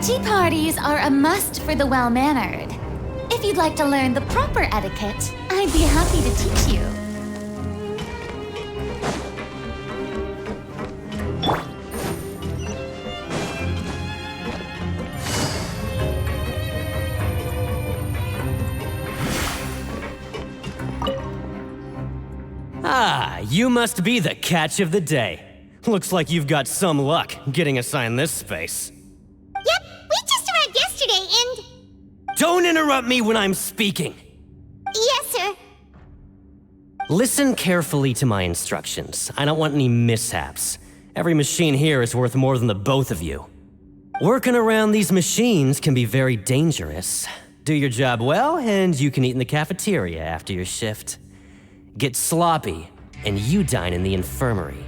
Tea parties are a must for the well-mannered. If you'd like to learn the proper etiquette, I'd be happy to teach you. Ah, you must be the catch of the day. Looks like you've got some luck getting assigned this space. Yep, we just arrived yesterday and... Don't interrupt me when I'm speaking! Yes, sir. Listen carefully to my instructions. I don't want any mishaps. Every machine here is worth more than the both of you. Working around these machines can be very dangerous. Do your job well, and you can eat in the cafeteria after your shift. Get sloppy, and you dine in the infirmary.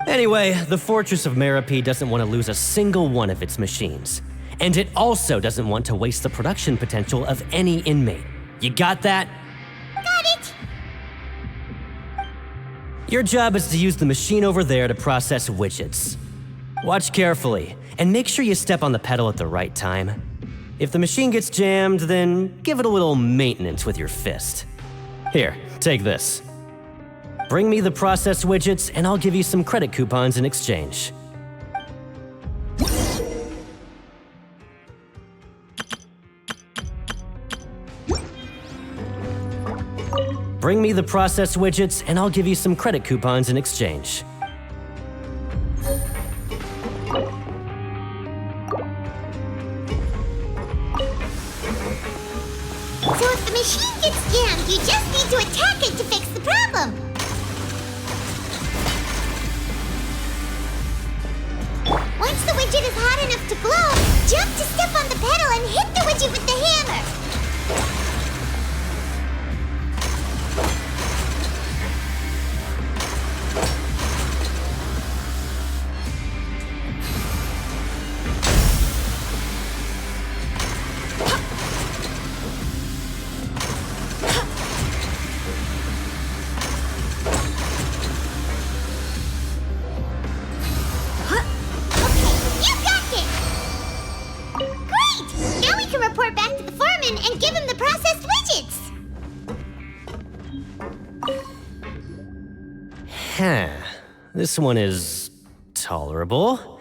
Anyway, the Fortress of Merope doesn't want to lose a single one of its machines. And it also doesn't want to waste the production potential of any inmate. You got that? Got it! Your job is to use the machine over there to process widgets. Watch carefully, and make sure you step on the pedal at the right time. If the machine gets jammed, then give it a little maintenance with your fist. Here, take this. Bring me the processed widgets, and I'll give you some credit coupons in exchange. Bring me the processed widgets, and I'll give you some credit coupons in exchange. So if the machine gets jammed, you just need to attack it to fix the problem. Once the widget is hot enough to glow, jump to step on the pedal and hit the widget with the hammer. This one is tolerable.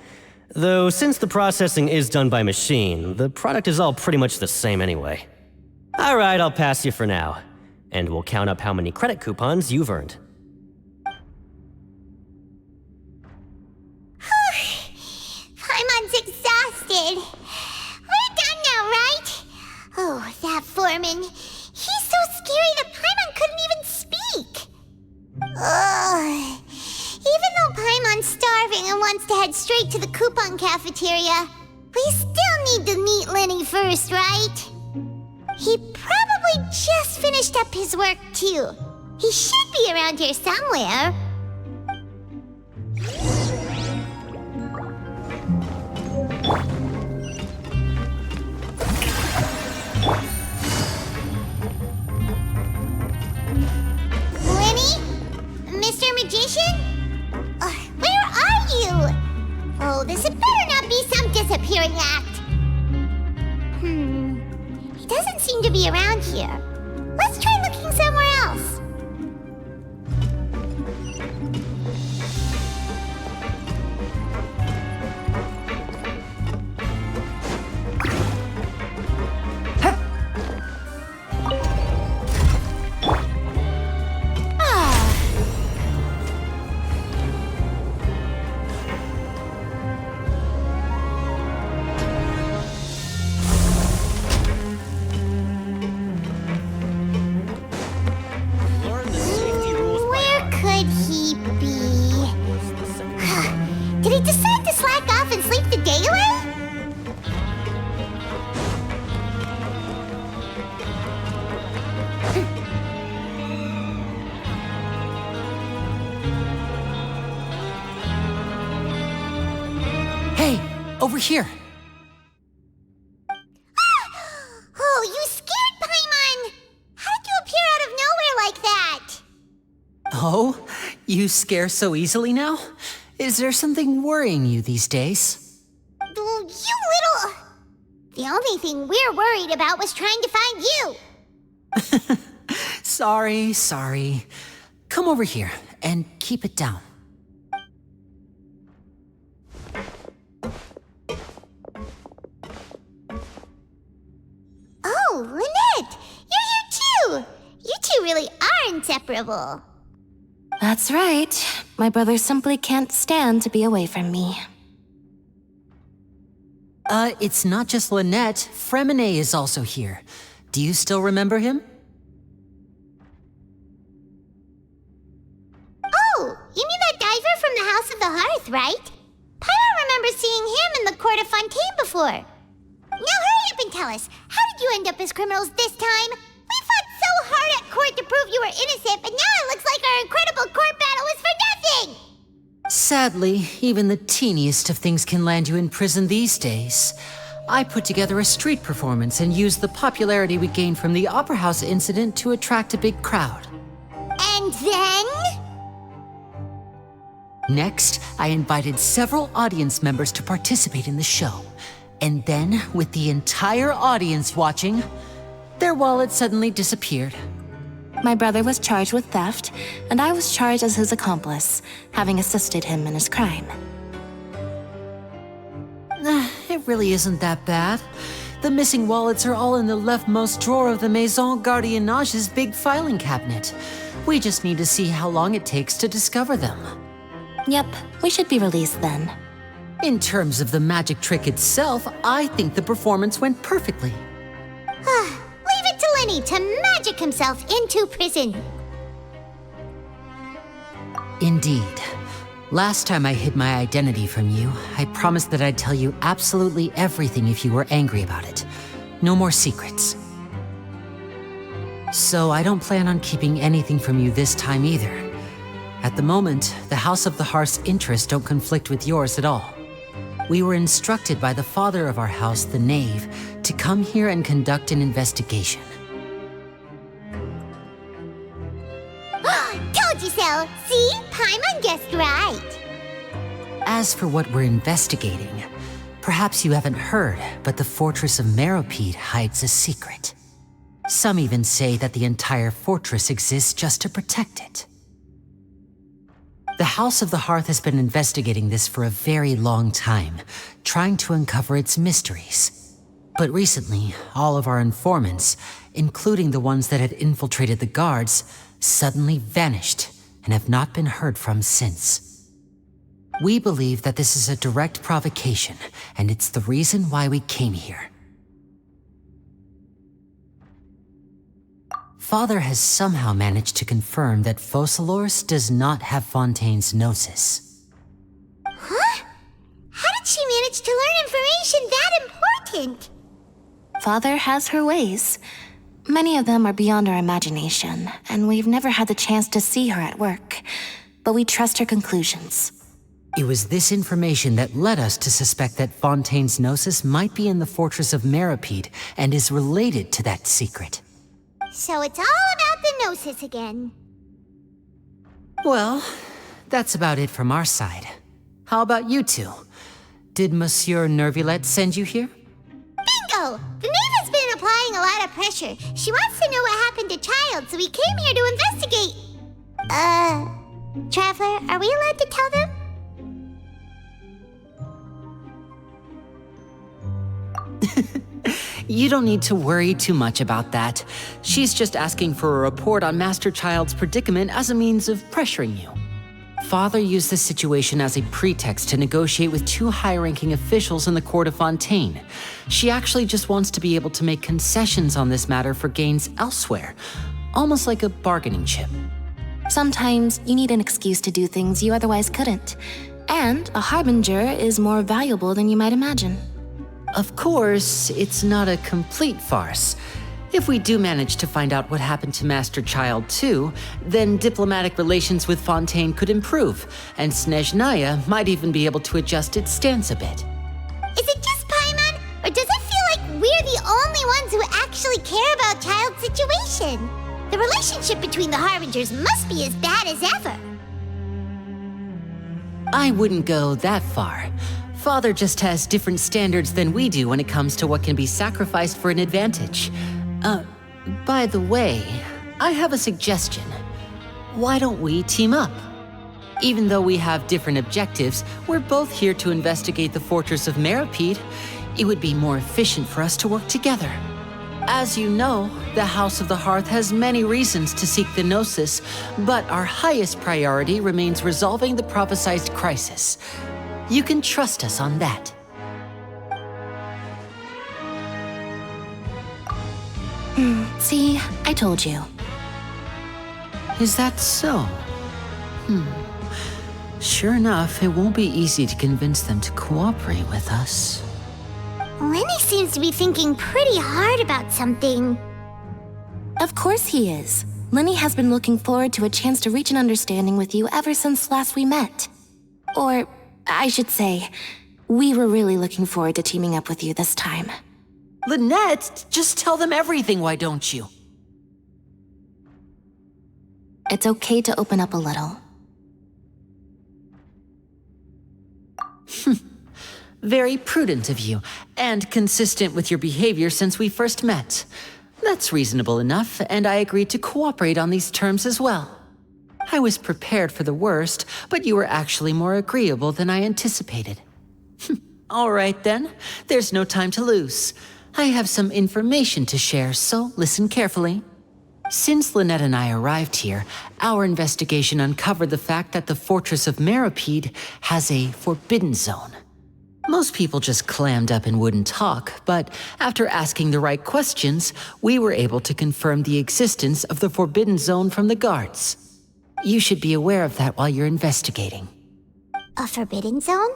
Though since the processing is done by machine, the product is all pretty much the same anyway. Alright, I'll pass you for now. And we'll count up how many credit coupons you've earned. Paimon's exhausted. We're done now, right? Oh, that foreman. He's so scary that Paimon couldn't even speak. Ugh. Even though Paimon's starving and wants to head straight to the coupon cafeteria, we still need to meet Lenny first, right? He probably just finished up his work, too. He should be around here somewhere. Lenny? Mr. Magician? Where are you? Oh, this had better not be some disappearing act. He doesn't seem to be around here. Let's try looking somewhere else. Over here. Oh, you scared Paimon! How did you appear out of nowhere like that? Oh, you scare so easily now? Is there something worrying you these days? You little... The only thing we're worried about was trying to find you. Sorry. Come over here and keep it down. Oh, Lynette! You're here too! You two really are inseparable. That's right. My brother simply can't stand to be away from me. It's not just Lynette. Fremine is also here. Do you still remember him? Oh, you mean that diver from the House of the Hearth, right? Pyro remembers seeing him in the Court of Fontaine before. Now hurry up and tell us, how did you end up as criminals this time? We fought so hard at court to prove you were innocent, but now it looks like our incredible court battle was for nothing! Sadly, even the teeniest of things can land you in prison these days. I put together a street performance and used the popularity we gained from the Opera House incident to attract a big crowd. And then? Next, I invited several audience members to participate in the show. And then, with the entire audience watching, their wallet suddenly disappeared. My brother was charged with theft, and I was charged as his accomplice, having assisted him in his crime. It really isn't that bad. The missing wallets are all in the leftmost drawer of the Maison Gardiennage's big filing cabinet. We just need to see how long it takes to discover them. Yep, we should be released then. In terms of the magic trick itself, I think the performance went perfectly. Leave it to Lenny to magic himself into prison. Indeed. Last time I hid my identity from you, I promised that I'd tell you absolutely everything if you were angry about it. No more secrets. So I don't plan on keeping anything from you this time either. At the moment, the House of the Hearth's interests don't conflict with yours at all. We were instructed by the father of our house, the Knave, to come here and conduct an investigation. Told you so! See? Paimon guessed right. As for what we're investigating, perhaps you haven't heard, but the fortress of Meropide hides a secret. Some even say that the entire fortress exists just to protect it. The House of the Hearth has been investigating this for a very long time, trying to uncover its mysteries. But recently, all of our informants, including the ones that had infiltrated the guards, suddenly vanished and have not been heard from since. We believe that this is a direct provocation, and it's the reason why we came here. Father has somehow managed to confirm that Focalors does not have Fontaine's Gnosis. Huh? How did she manage to learn information that important? Father has her ways. Many of them are beyond our imagination, and we've never had the chance to see her at work. But we trust her conclusions. It was this information that led us to suspect that Fontaine's Gnosis might be in the fortress of Meropide and is related to that secret. So it's all about the Gnosis again. Well, that's about it from our side. How about you two? Did Monsieur Nervulette send you here? Bingo! The Knave has been applying a lot of pressure. She wants to know what happened to Child, so we came here to investigate. Traveler, are we allowed to tell them? You don't need to worry too much about that. She's just asking for a report on Master Child's predicament as a means of pressuring you. Father used this situation as a pretext to negotiate with two high-ranking officials in the court of Fontaine. She actually just wants to be able to make concessions on this matter for gains elsewhere, almost like a bargaining chip. Sometimes you need an excuse to do things you otherwise couldn't. And a harbinger is more valuable than you might imagine. Of course, it's not a complete farce. If we do manage to find out what happened to Master Child too, then diplomatic relations with Fontaine could improve, and Snezhnaya might even be able to adjust its stance a bit. Is it just Paimon, or does it feel like we're the only ones who actually care about Child's situation? The relationship between the Harbingers must be as bad as ever. I wouldn't go that far. Father just has different standards than we do when it comes to what can be sacrificed for an advantage. By the way, I have a suggestion. Why don't we team up? Even though we have different objectives, we're both here to investigate the fortress of Meropide. It would be more efficient for us to work together. As you know, the House of the Hearth has many reasons to seek the Gnosis, but our highest priority remains resolving the prophesized crisis. You can trust us on that. See, I told you. Is that so? Sure enough, it won't be easy to convince them to cooperate with us. Lenny seems to be thinking pretty hard about something. Of course he is. Lenny has been looking forward to a chance to reach an understanding with you ever since last we met. Or, I should say, we were really looking forward to teaming up with you this time. Lynette, just tell them everything, why don't you? It's okay to open up a little. Very prudent of you, and consistent with your behavior since we first met. That's reasonable enough, and I agreed to cooperate on these terms as well. I was prepared for the worst, but you were actually more agreeable than I anticipated. All right then, there's no time to lose. I have some information to share, so listen carefully. Since Lynette and I arrived here, our investigation uncovered the fact that the Fortress of Meropide has a forbidden zone. Most people just clammed up and wouldn't talk, but after asking the right questions, we were able to confirm the existence of the forbidden zone from the guards. You should be aware of that while you're investigating. A forbidden zone?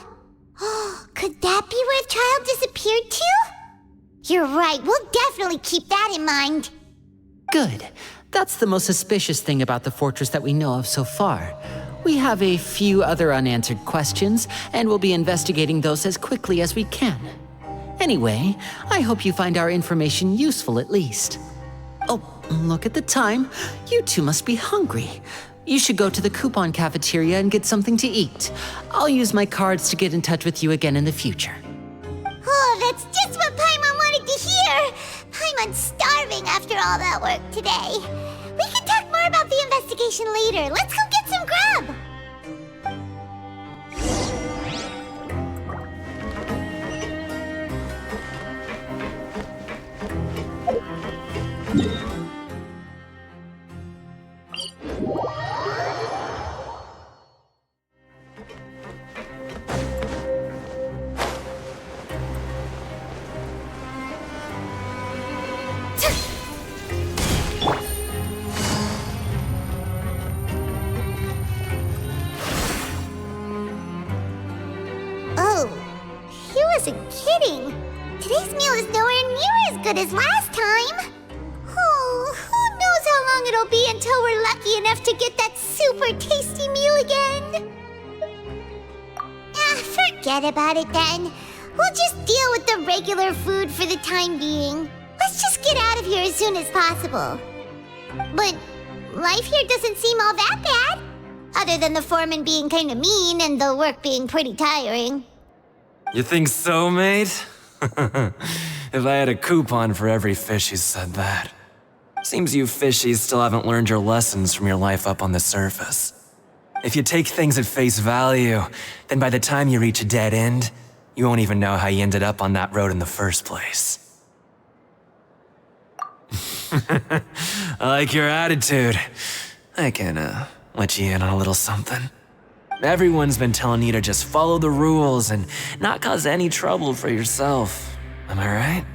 Could that be where the child disappeared to? You're right, we'll definitely keep that in mind. Good. That's the most suspicious thing about the fortress that we know of so far. We have a few other unanswered questions, and we'll be investigating those as quickly as we can. Anyway, I hope you find our information useful at least. Oh, look at the time. You two must be hungry. You should go to the coupon cafeteria and get something to eat. I'll use my cards to get in touch with you again in the future. Oh, that's just what Paimon wanted to hear! Paimon's starving after all that work today. We can talk more about the investigation later. Let's go get some grub! Kidding! Today's meal is nowhere near as good as last time! Oh, who knows how long it'll be until we're lucky enough to get that super tasty meal again? Forget about it then. We'll just deal with the regular food for the time being. Let's just get out of here as soon as possible. But life here doesn't seem all that bad. Other than the foreman being kinda mean and the work being pretty tiring. You think so, mate? If I had a coupon for every fish who said that. Seems you fishies still haven't learned your lessons from your life up on the surface. If you take things at face value, then by the time you reach a dead end, you won't even know how you ended up on that road in the first place. I like your attitude. I can, let you in on a little something. Everyone's been telling you to just follow the rules and not cause any trouble for yourself. Am I right?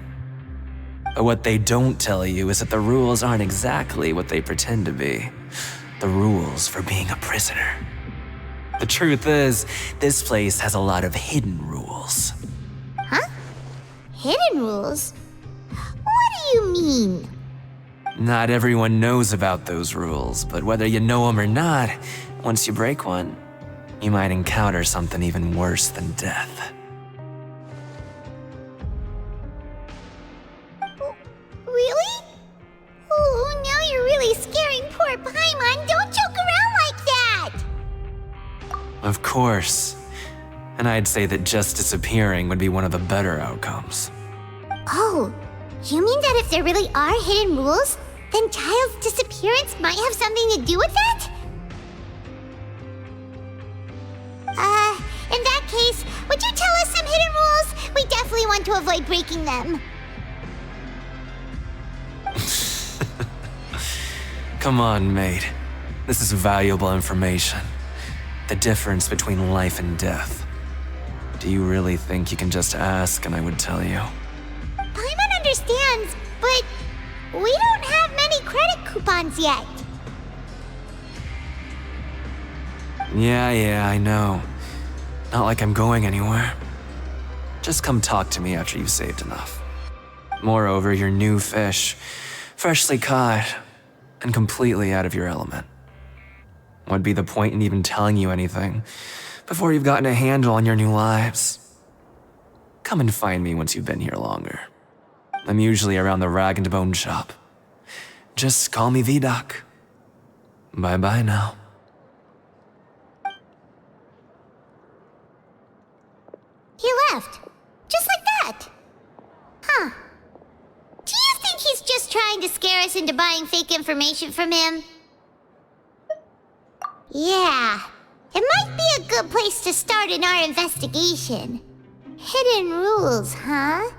But what they don't tell you is that the rules aren't exactly what they pretend to be. The rules for being a prisoner. The truth is, this place has a lot of hidden rules. Huh? Hidden rules? What do you mean? Not everyone knows about those rules, but whether you know them or not, once you break one, you might encounter something even worse than death. Really? Oh, now you're really scaring poor Paimon. Don't joke around like that! Of course. And I'd say that just disappearing would be one of the better outcomes. Oh, you mean that if there really are hidden rules, then Child's disappearance might have something to do with that? In that case, would you tell us some hidden rules? We definitely want to avoid breaking them. Come on, mate. This is valuable information. The difference between life and death. Do you really think you can just ask and I would tell you? Paimon understands, but we don't have many credit coupons yet. Yeah, I know. Not like I'm going anywhere. Just come talk to me after you've saved enough. Moreover, you're new fish, freshly caught, and completely out of your element. What'd be the point in even telling you anything before you've gotten a handle on your new lives? Come and find me once you've been here longer. I'm usually around the rag and bone shop. Just call me Vidoc. Bye-bye now. He left. Just like that. Huh. Do you think he's just trying to scare us into buying fake information from him? Yeah, it might be a good place to start in our investigation. Hidden rules, huh?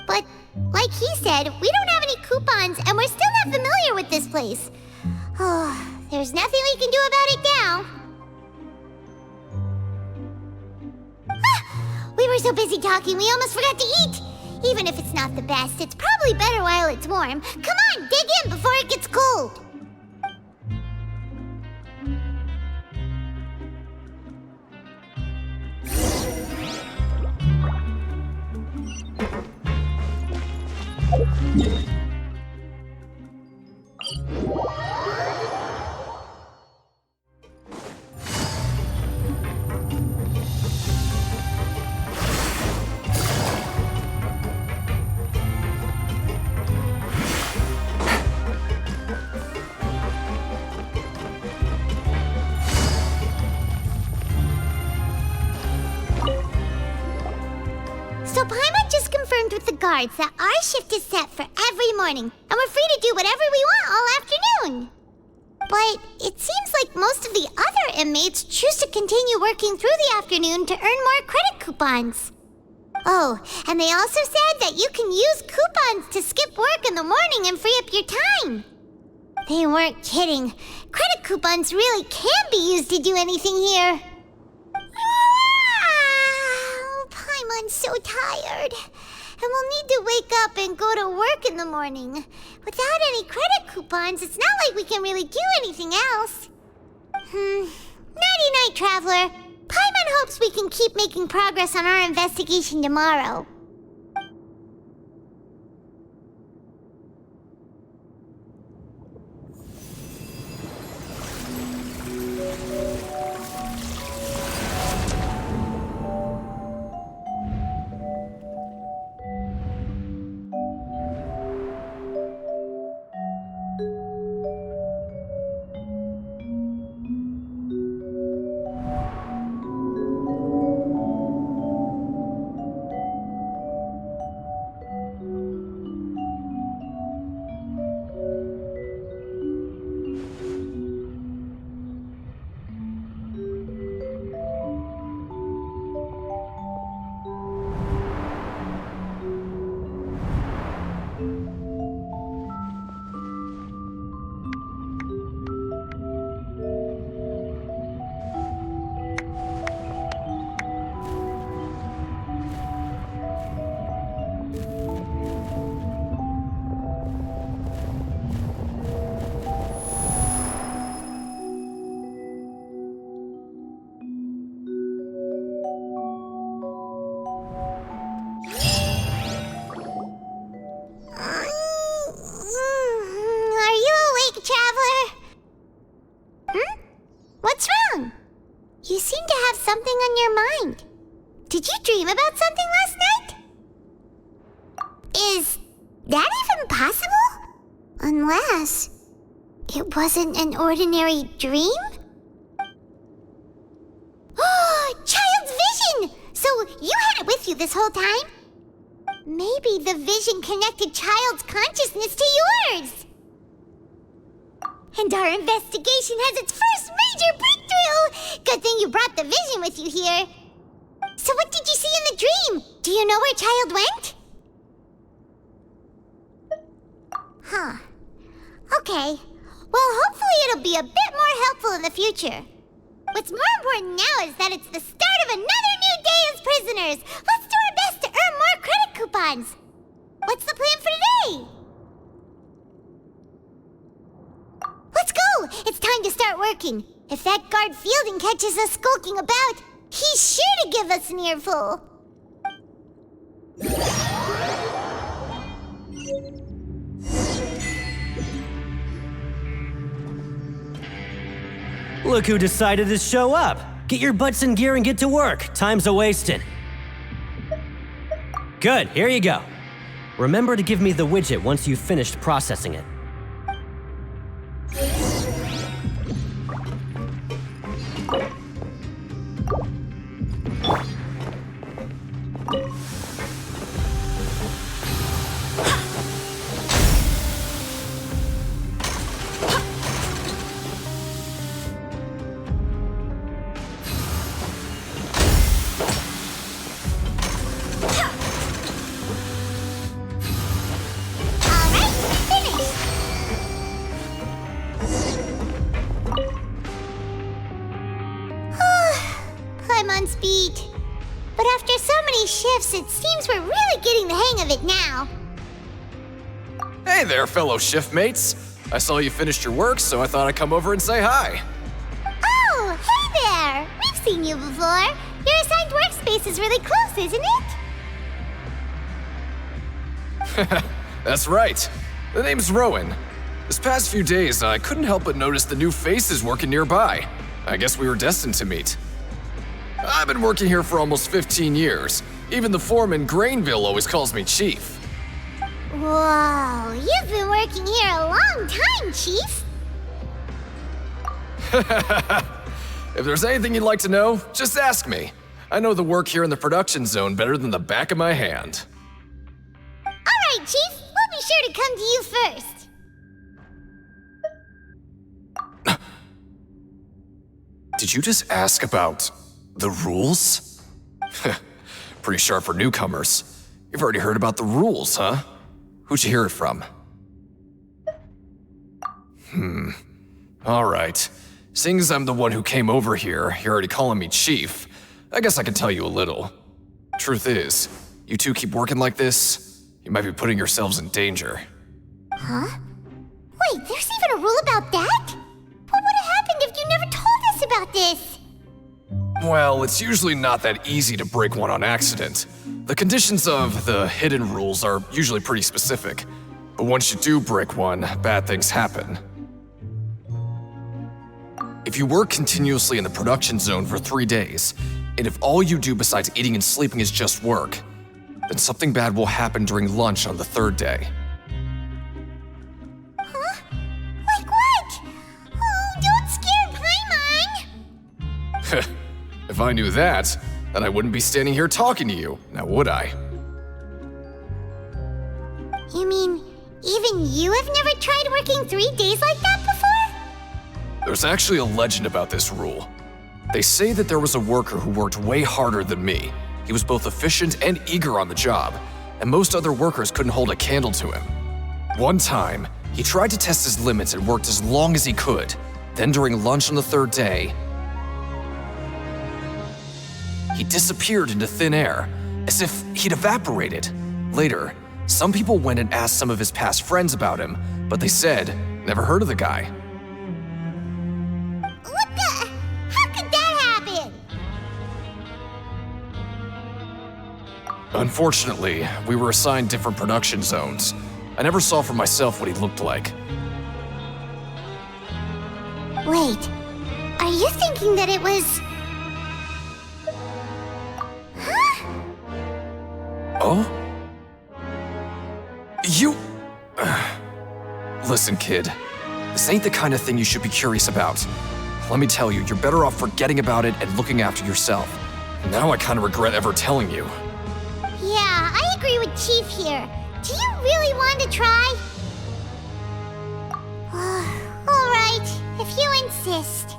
But, like he said, we don't have any coupons and we're still not familiar with this place. Oh, there's nothing we can do about it now. We were so busy talking, we almost forgot to eat. Even if it's not the best, it's probably better while it's warm. Come on, dig in before it gets cold. So Paimon just confirmed with the guards that our shift is set for every morning, and we're free to do whatever we want all afternoon. But it seems like most of the other inmates choose to continue working through the afternoon to earn more credit coupons. Oh, and they also said that you can use coupons to skip work in the morning and free up your time. They weren't kidding. Credit coupons really can be used to do anything here. Paimon's so tired. And we'll need to wake up and go to work in the morning. Without any credit coupons, it's not like we can really do anything else. Nighty-night, Traveler. Paimon hopes we can keep making progress on our investigation tomorrow. You seem to have something on your mind. Did you dream about something last night? Is that even possible? Unless it wasn't an ordinary dream? Oh, Child's vision! So you had it with you this whole time? Maybe the vision connected Child's consciousness to yours. And our investigation has its first major breakthrough! Good thing you brought the vision with you here. So what did you see in the dream? Do you know where Child went? Huh. Okay. Well, hopefully it'll be a bit more helpful in the future. What's more important now is that it's the start of another new day as prisoners. Let's do our best to earn more credit coupons. What's the plan for today? Let's go! It's time to start working. If that guard Fielding catches us skulking about, he's sure to give us an earful. Look who decided to show up. Get your butts in gear and get to work. Time's a-wasting. Good, here you go. Remember to give me the widget once you've finished processing it. beat. But after so many shifts, it seems we're really getting the hang of it now. Hey there, fellow shiftmates. I saw you finished your work, so I thought I'd come over and say hi. Oh, hey there! We've seen you before. Your assigned workspace is really close, isn't it? That's right. The name's Rowan. This past few days, I couldn't help but notice the new faces working nearby. I guess we were destined to meet. I've been working here for almost 15 years. Even the foreman, Grainville, always calls me Chief. Whoa, you've been working here a long time, Chief. If there's anything you'd like to know, just ask me. I know the work here in the production zone better than the back of my hand. All right, Chief. We'll be sure to come to you first. Did you just ask about the rules? Pretty sharp for newcomers. You've already heard about the rules, huh? Who'd you hear it from? All right. Seeing as I'm the one who came over here, you're already calling me Chief. I guess I can tell you a little. Truth is, you two keep working like this, you might be putting yourselves in danger. Huh? Wait, there's even a rule about that? What would have happened if you never told us about this? Well, it's usually not that easy to break one on accident. The conditions of the hidden rules are usually pretty specific. But once you do break one, bad things happen. If you work continuously in the production zone for 3 days, and if all you do besides eating and sleeping is just work, then something bad will happen during lunch on the 3rd day. Huh? Like what? Oh, don't scare Paimon! If I knew that, then I wouldn't be standing here talking to you, now would I? You mean, even you have never tried working 3 days like that before? There's actually a legend about this rule. They say that there was a worker who worked way harder than me. He was both efficient and eager on the job, and most other workers couldn't hold a candle to him. One time, he tried to test his limits and worked as long as he could. Then during lunch on the 3rd day, he disappeared into thin air, as if he'd evaporated. Later, some people went and asked some of his past friends about him, but they said, never heard of the guy. What the? How could that happen? Unfortunately, we were assigned different production zones. I never saw for myself what he looked like. Wait, are you thinking that it was... Oh? You... Listen, kid. This ain't the kind of thing you should be curious about. Let me tell you, you're better off forgetting about it and looking after yourself. Now I kind of regret ever telling you. Yeah, I agree with Chief here. Do you really want to try? All right, if you insist.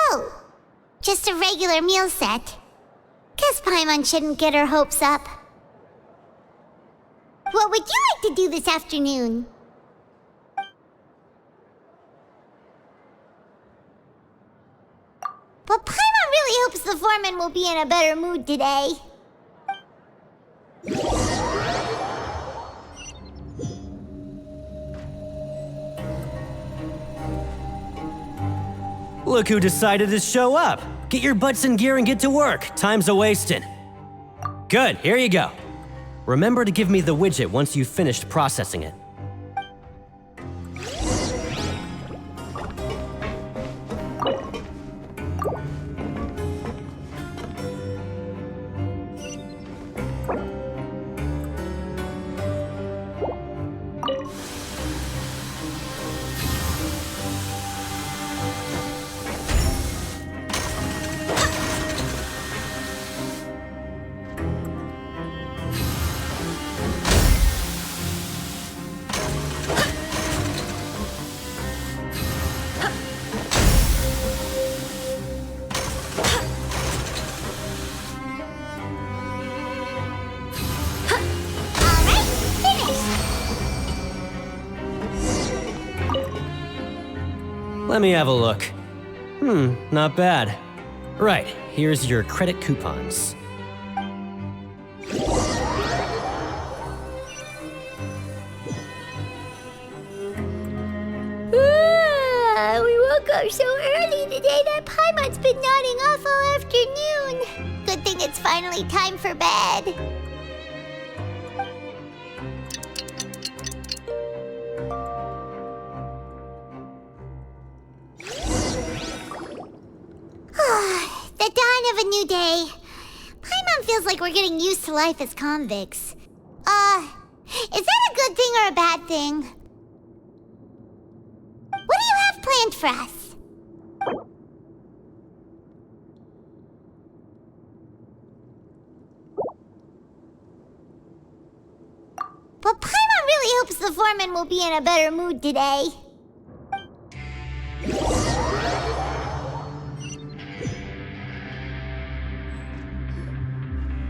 Oh, just a regular meal set. Guess Paimon shouldn't get her hopes up. What would you like to do this afternoon? But Paimon really hopes the foreman will be in a better mood today. Look who decided to show up. Get your butts in gear and get to work. Time's a-wasting. Good, here you go. Remember to give me the widget once you've finished processing it. Let me have a look. Not bad. Right, here's your credit coupons. We woke up so early today that Paimon's been nodding off all afternoon. Good thing it's finally time for bed. The dawn of a new day. Paimon feels like we're getting used to life as convicts. Is that a good thing or a bad thing? What do you have planned for us? Well, Paimon really hopes the foreman will be in a better mood today.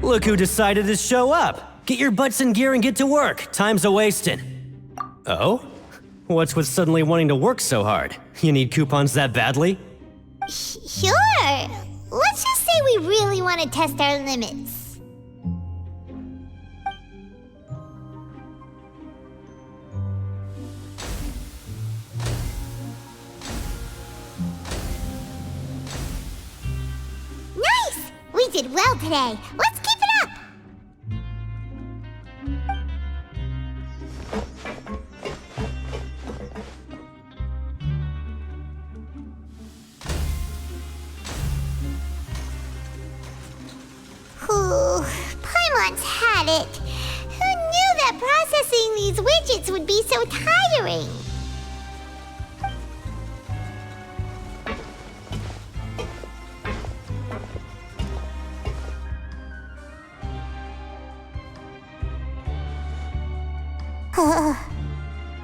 Look who decided to show up. Get your butts in gear and get to work. Time's a-wasting. Oh? What's with suddenly wanting to work so hard? You need coupons that badly? Sure. Let's just say we really want to test our limits. Nice! We did well today. Let's keep it up! Paimon's had it. Who knew that processing these widgets would be so tiring?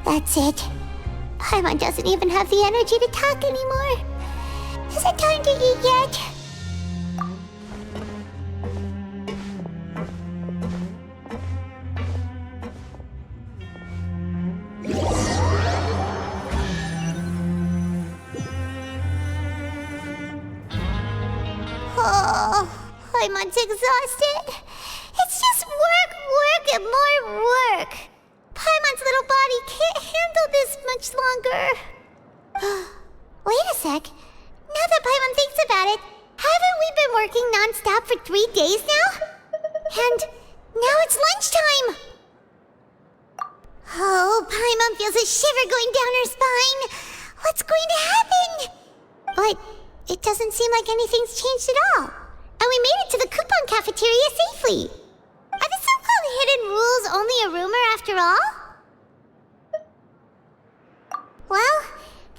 That's it. Paimon doesn't even have the energy to talk anymore. Is it time to eat yet? Paimon's exhausted. It's just work, and more work. Paimon's little body can't handle this much longer. Wait a sec. Now that Paimon thinks about it, haven't we been working non-stop for 3 days now? And now it's lunchtime. Oh, Paimon feels a shiver going down her spine. What's going to happen? But it doesn't seem like anything's changed at all. And we made it to the coupon cafeteria safely. Are the so-called hidden rules only a rumor after all? Well,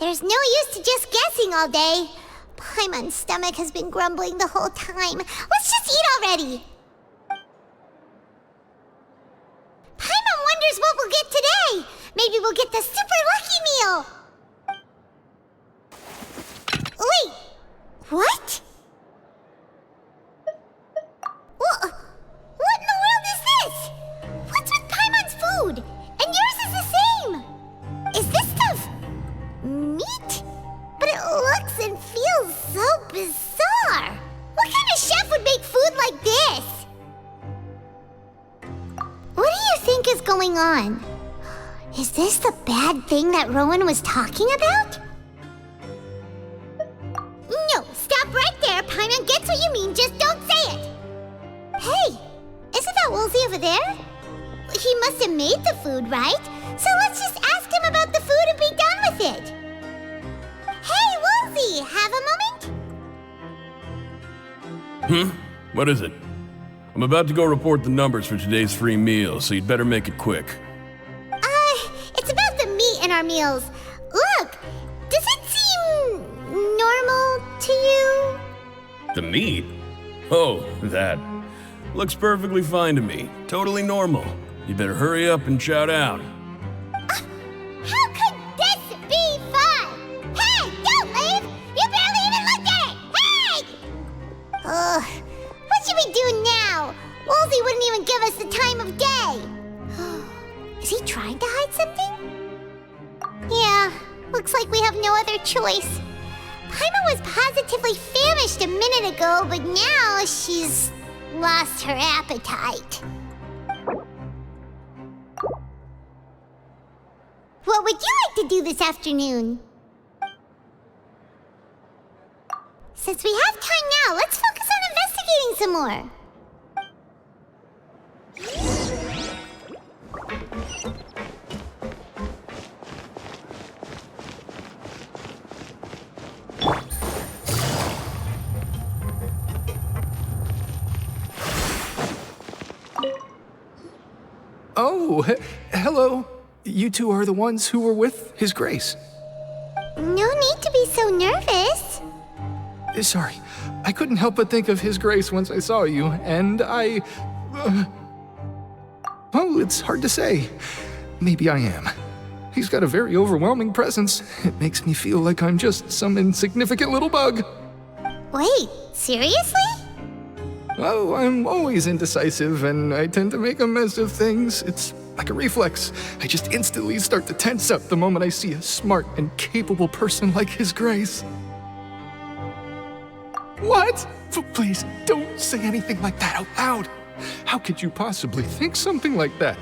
there's no use to just guessing all day. Paimon's stomach has been grumbling the whole time. Let's just eat already. Paimon wonders what we'll get today. Maybe we'll get the super lucky meal. Wait, what? What in the world is this? What's with Paimon's food? And yours is the same. Is this stuff meat? But it looks and feels so bizarre. What kind of chef would make food like this? What do you think is going on? Is this the bad thing that Rowan was talking about? No, stop right there. Paimon gets what you mean, just don't say it. Hey, isn't that Woolsey over there? He must have made the food, right? So let's just ask him about the food and be done with it. Hey, Woolsey, have a moment? What is it? I'm about to go report the numbers for today's free meal, so you'd better make it quick. It's about the meat in our meals. Look, does it seem normal to you? The meat? Oh, that. Looks perfectly fine to me. Totally normal. You better hurry up and shout out. How could this be fun? Hey, don't leave! You barely even looked at it! Hey! What should we do now? Woolsey wouldn't even give us the time of day. Is he trying to hide something? Yeah, Looks like we have no other choice. Paimon was positively famished a minute ago, but now she's lost her appetite. What would you like to do this afternoon? Since we have time now, let's focus on investigating some more. Oh, hello. You two are the ones who were with His Grace. No need to be so nervous. Sorry, I couldn't help but think of His Grace once I saw you, and I... well, it's hard to say. Maybe I am. He's got a very overwhelming presence. It makes me feel like I'm just some insignificant little bug. Wait, seriously? Oh, I'm always indecisive, and I tend to make a mess of things. It's like a reflex. I just instantly start to tense up the moment I see a smart and capable person like His Grace. What? Please, don't say anything like that out loud. How could you possibly think something like that?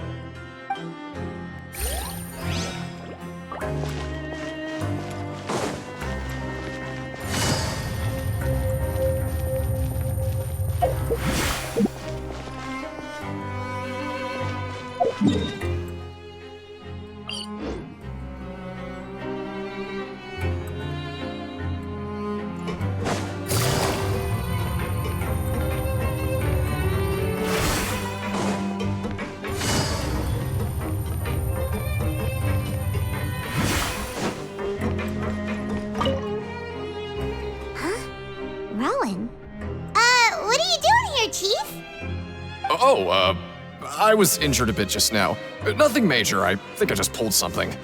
I was injured a bit just now. Nothing major, I think I just pulled something.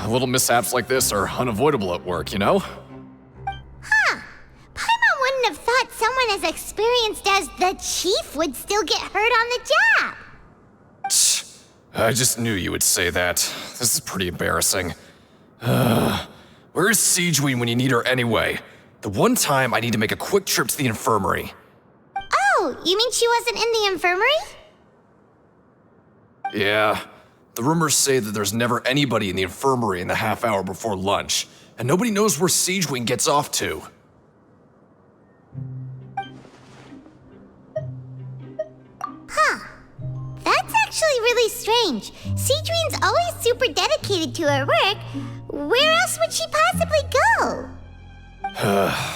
Little mishaps like this are unavoidable at work, you know? Huh. Paimon wouldn't have thought someone as experienced as the Chief would still get hurt on the job. I just knew you would say that. This is pretty embarrassing. Where is Siegeween when you need her anyway? The one time I need to make a quick trip to the infirmary. Oh, you mean she wasn't in the infirmary? Yeah. The rumors say that there's never anybody in the infirmary in the half hour before lunch, and nobody knows where Siegeween gets off to. Huh. That's actually really strange. Siegeween's always super dedicated to her work. Where else would she possibly go?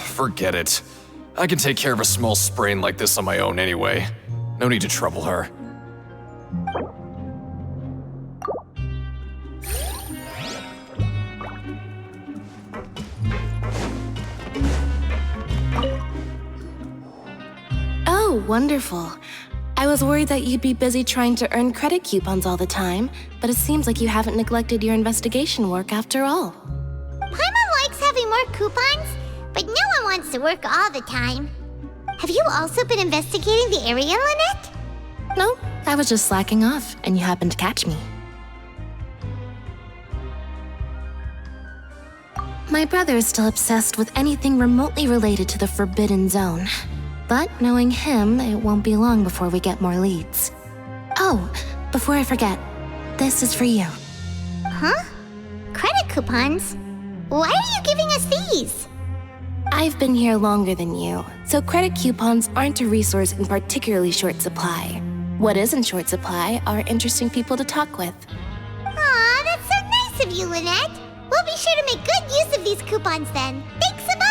Forget it. I can take care of a small sprain like this on my own anyway. No need to trouble her. Oh, wonderful. I was worried that you'd be busy trying to earn credit coupons all the time, but it seems like you haven't neglected your investigation work after all. Paimon likes having more coupons, but no one wants to work all the time. Have you also been investigating the area, Lynette? No, I was just slacking off, and you happened to catch me. My brother is still obsessed with anything remotely related to the Forbidden Zone. But knowing him, it won't be long before we get more leads. Oh, before I forget, this is for you. Huh? Credit coupons? Why are you giving us these? I've been here longer than you, so credit coupons aren't a resource in particularly short supply. What is in short supply are interesting people to talk with. Aw, that's so nice of you, Lynette. We'll be sure to make good use of these coupons then. Thanks a bunch!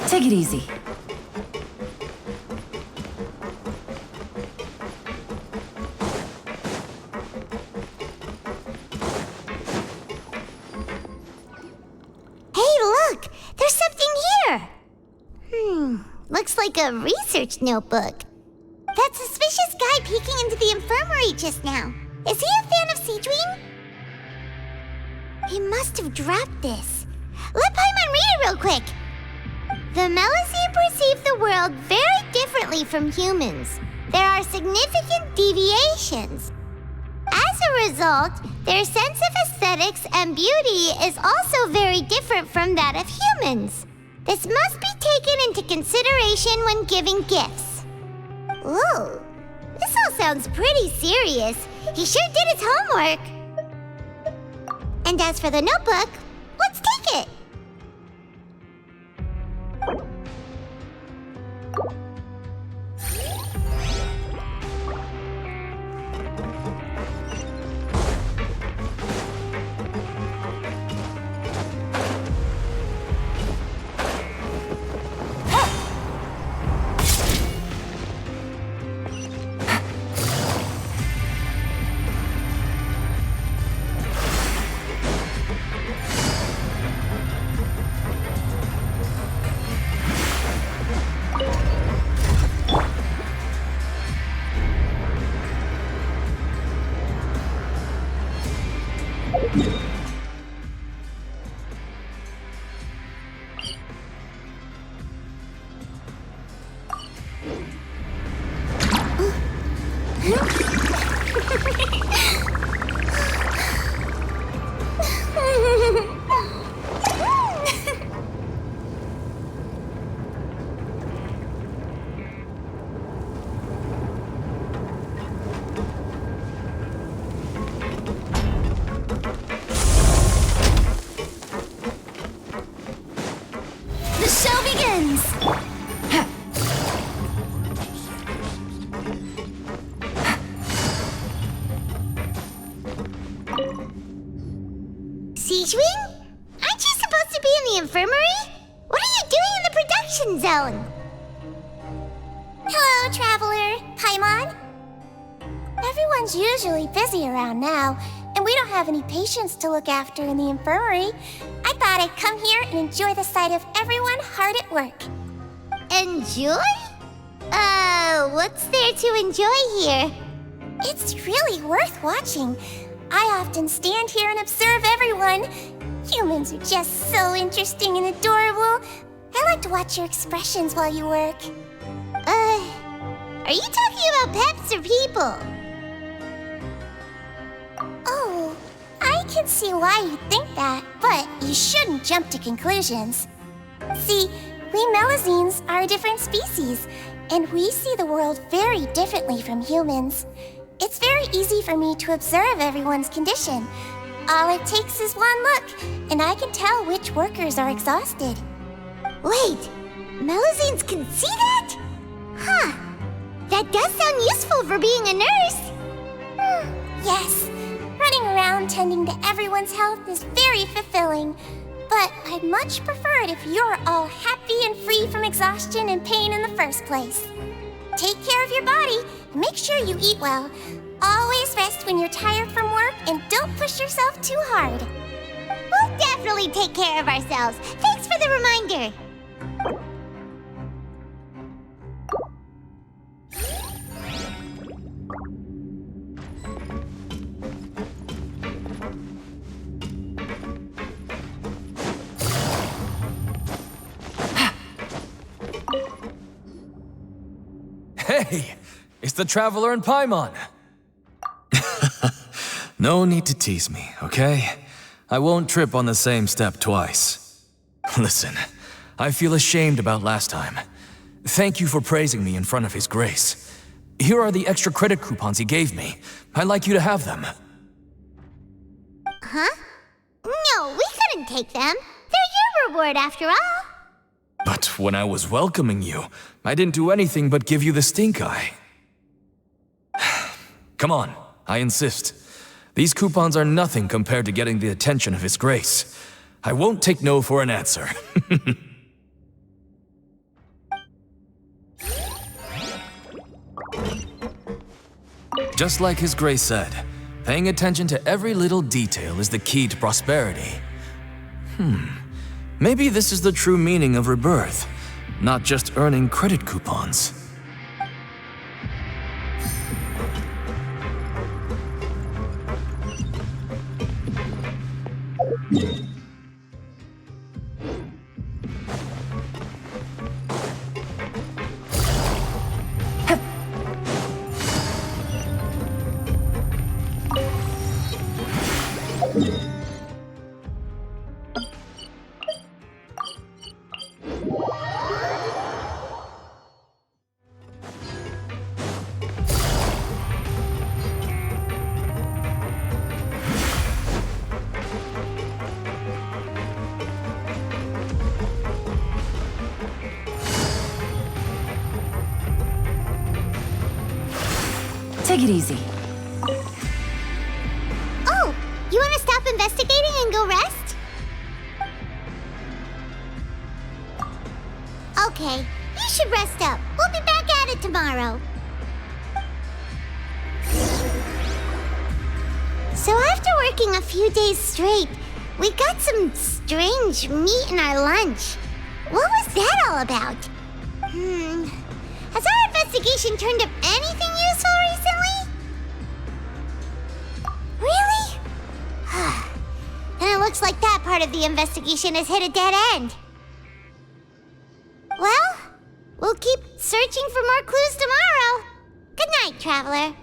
Take it easy. Hey, look! There's something here! Looks like a research notebook. That suspicious guy peeking into the infirmary just now. Is he a fan of Seedream? He must have dropped this. Let Paimon read it real quick. The Melusine perceive the world very differently from humans. There are significant deviations. As a result, their sense of aesthetics and beauty is also very different from that of humans. This must be taken into consideration when giving gifts. Ooh, this all sounds pretty serious. He sure did his homework. And as for the notebook, let's take it. The show begins! Seedream? Aren't you supposed to be in the infirmary? What are you doing in the production zone? Hello, Traveler. Paimon? Everyone's usually busy around now, and we don't have any patients to look after in the infirmary. I thought I'd come here and enjoy the sight of everyone hard at work. Enjoy? What's there to enjoy here? It's really worth watching. I often stand here and observe everyone. Humans are just so interesting and adorable. I like to watch your expressions while you work. Are you talking about pets or people? Oh, I can see why you think that, but you shouldn't jump to conclusions. See, we Melusines are a different species, and we see the world very differently from humans. It's very easy for me to observe everyone's condition. All it takes is one look, and I can tell which workers are exhausted. Wait, Melusines can see that? Huh, that does sound useful for being a nurse. Yes, running around tending to everyone's health is very fulfilling. But I'd much prefer it if you're all happy and free from exhaustion and pain in the first place. Take care of your body and make sure you eat well. Always rest when you're tired from work and don't push yourself too hard. We'll definitely take care of ourselves. Thanks for the reminder. Hey, it's the Traveler and Paimon. No need to tease me, okay? I won't trip on the same step twice. Listen, I feel ashamed about last time. Thank you for praising me in front of His Grace. Here are the extra credit coupons he gave me. I'd like you to have them. Huh? No, we couldn't take them. They're your reward after all. But when I was welcoming you, I didn't do anything but give you the stink eye. Come on, I insist. These coupons are nothing compared to getting the attention of His Grace. I won't take no for an answer. Just like His Grace said, paying attention to every little detail is the key to prosperity. Maybe this is the true meaning of rebirth, not just earning credit coupons. Take it easy. Oh, you want to stop investigating and go rest? Okay, you should rest up. We'll be back at it tomorrow. So after working a few days straight, we got some strange meat in our lunch. What was that all about? Has our investigation turned up anything useful recently? Really? Then it looks like that part of the investigation has hit a dead end. Well, we'll keep searching for more clues tomorrow. Good night, Traveler.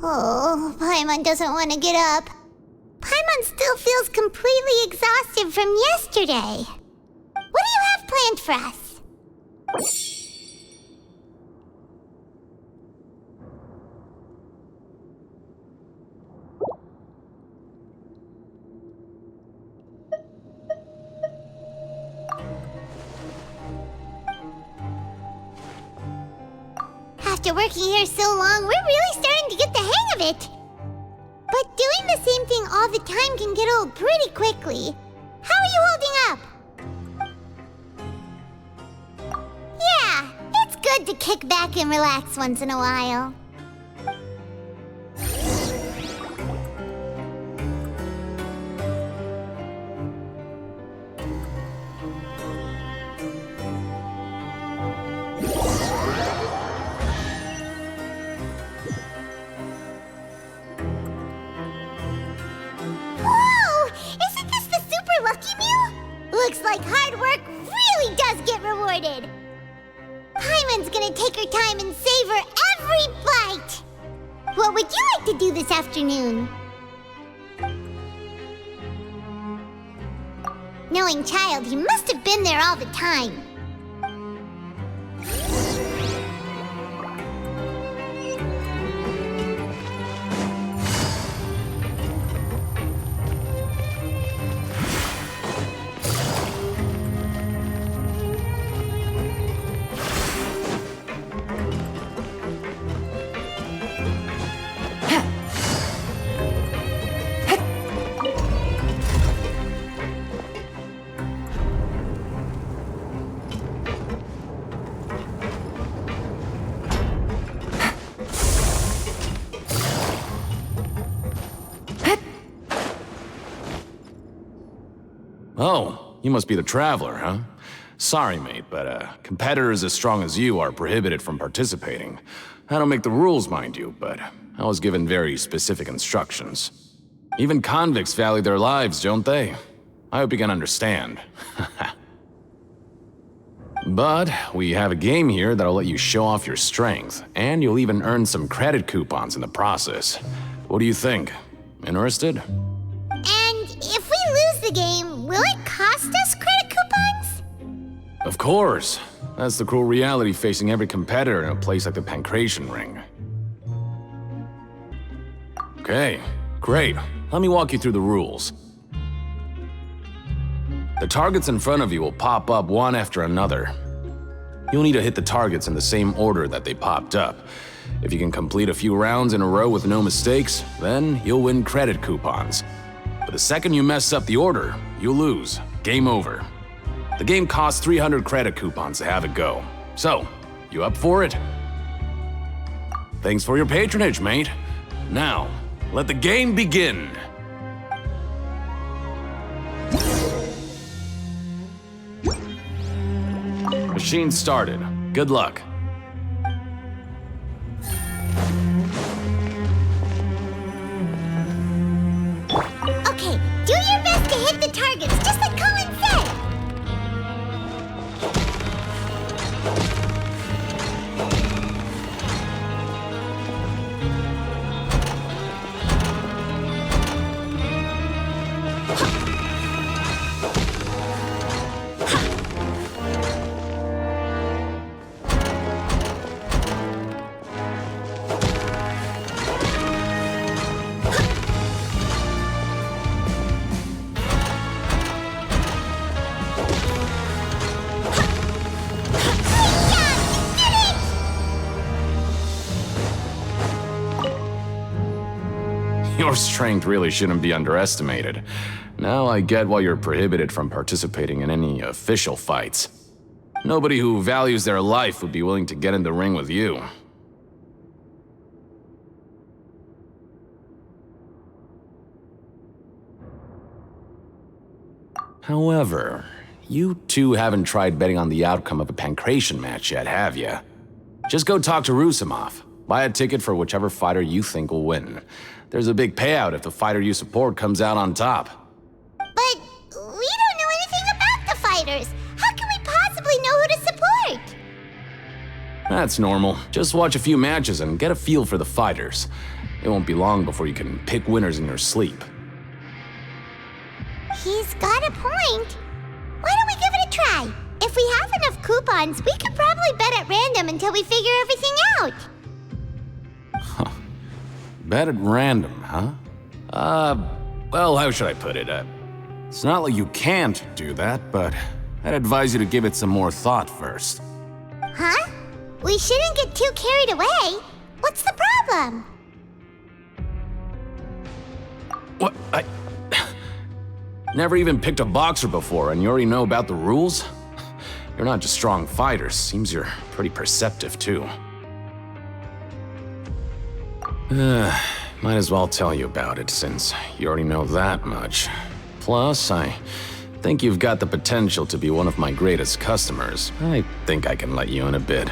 Oh, Paimon doesn't want to get up. Paimon still feels completely exhausted from yesterday. What do you have planned for us? After working here so long, we're really starting to get the hang of it. But doing the same thing all the time can get old pretty quickly. How are you holding up? Yeah, it's good to kick back and relax once in a while. Looks like hard work really does get rewarded. Paimon's gonna take her time and savor every bite. What would you like to do this afternoon? Knowing Child, he must have been there all the time. Oh, you must be the Traveler, huh? Sorry, mate, but competitors as strong as you are prohibited from participating. I don't make the rules, mind you, but I was given very specific instructions. Even convicts value their lives, don't they? I hope you can understand. But we have a game here that'll let you show off your strength, and you'll even earn some credit coupons in the process. What do you think? Interested? And if we lose the game, will it cost us credit coupons? Of course. That's the cruel reality facing every competitor in a place like the Pancration Ring. Okay, great. Let me walk you through the rules. The targets in front of you will pop up one after another. You'll need to hit the targets in the same order that they popped up. If you can complete a few rounds in a row with no mistakes, then you'll win credit coupons. But the second you mess up the order, you'll lose. Game over. The game costs 300 credit coupons to have it go. So, you up for it? Thanks for your patronage, mate. Now, let the game begin. Machine started. Good luck. Okay, do your best to hit the targets, just like Colin said. Your strength really shouldn't be underestimated. Now I get why you're prohibited from participating in any official fights. Nobody who values their life would be willing to get in the ring with you. However, you two haven't tried betting on the outcome of a Pancration match yet, have you? Just go talk to Rusimov. Buy a ticket for whichever fighter you think will win. There's a big payout if the fighter you support comes out on top. But we don't know anything about the fighters. How can we possibly know who to support? That's normal. Just watch a few matches and get a feel for the fighters. It won't be long before you can pick winners in your sleep. He's got a point. Why don't we give it a try? If we have enough coupons, we could probably bet at random until we figure everything out. Bet at random, huh? Well, how should I put it? It's not like you can't do that, but I'd advise you to give it some more thought first. Huh? We shouldn't get too carried away. What's the problem? What? Never even picked a boxer before, and you already know about the rules? You're not just strong fighters. Seems you're pretty perceptive, too. Might as well tell you about it, since you already know that much. Plus, I think you've got the potential to be one of my greatest customers. I think I can let you in a bid.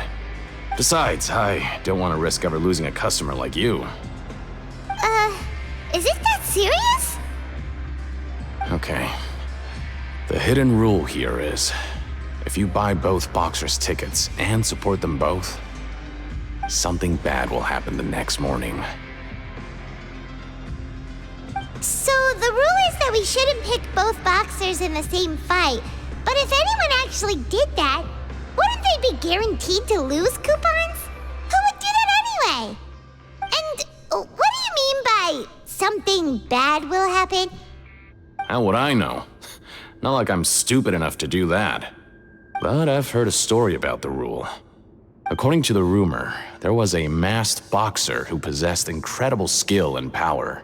Besides, I don't want to risk ever losing a customer like you. Is it that serious? Okay. The hidden rule here is, if you buy both boxers' tickets and support them both, something bad will happen the next morning. So the rule is that we shouldn't pick both boxers in the same fight. But if anyone actually did that, wouldn't they be guaranteed to lose coupons? Who would do that anyway? And what do you mean by something bad will happen? How would I know? Not like I'm stupid enough to do that. But I've heard a story about the rule. According to the rumor, there was a masked boxer who possessed incredible skill and power.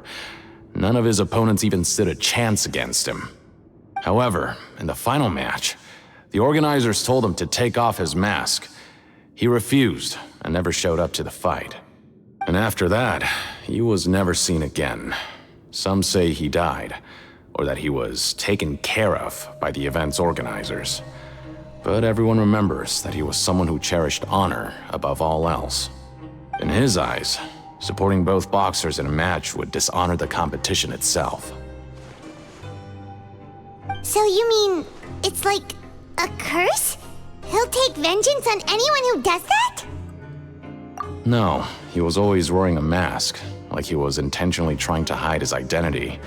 None of his opponents even stood a chance against him. However, in the final match, the organizers told him to take off his mask. He refused and never showed up to the fight. And after that, he was never seen again. Some say he died, or that he was taken care of by the event's organizers. But everyone remembers that he was someone who cherished honor above all else. In his eyes, supporting both boxers in a match would dishonor the competition itself. So you mean it's like a curse? He'll take vengeance on anyone who does that? No, he was always wearing a mask, like he was intentionally trying to hide his identity.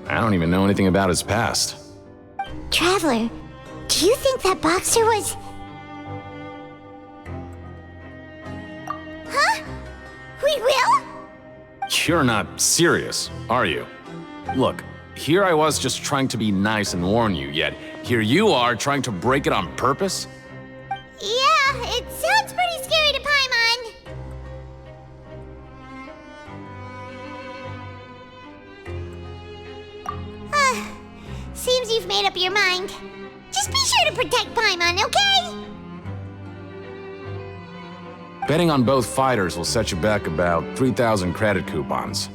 I don't even know anything about his past. Traveler, do you think that boxer was... Huh? We will? You're not serious, are you? Look, here I was just trying to be nice and warn you, yet here you are trying to break it on purpose? Yeah, it sounds pretty scary to Paimon. Seems you've made up your mind. Just be sure to protect Paimon, okay? Betting on both fighters will set you back about 3,000 credit coupons.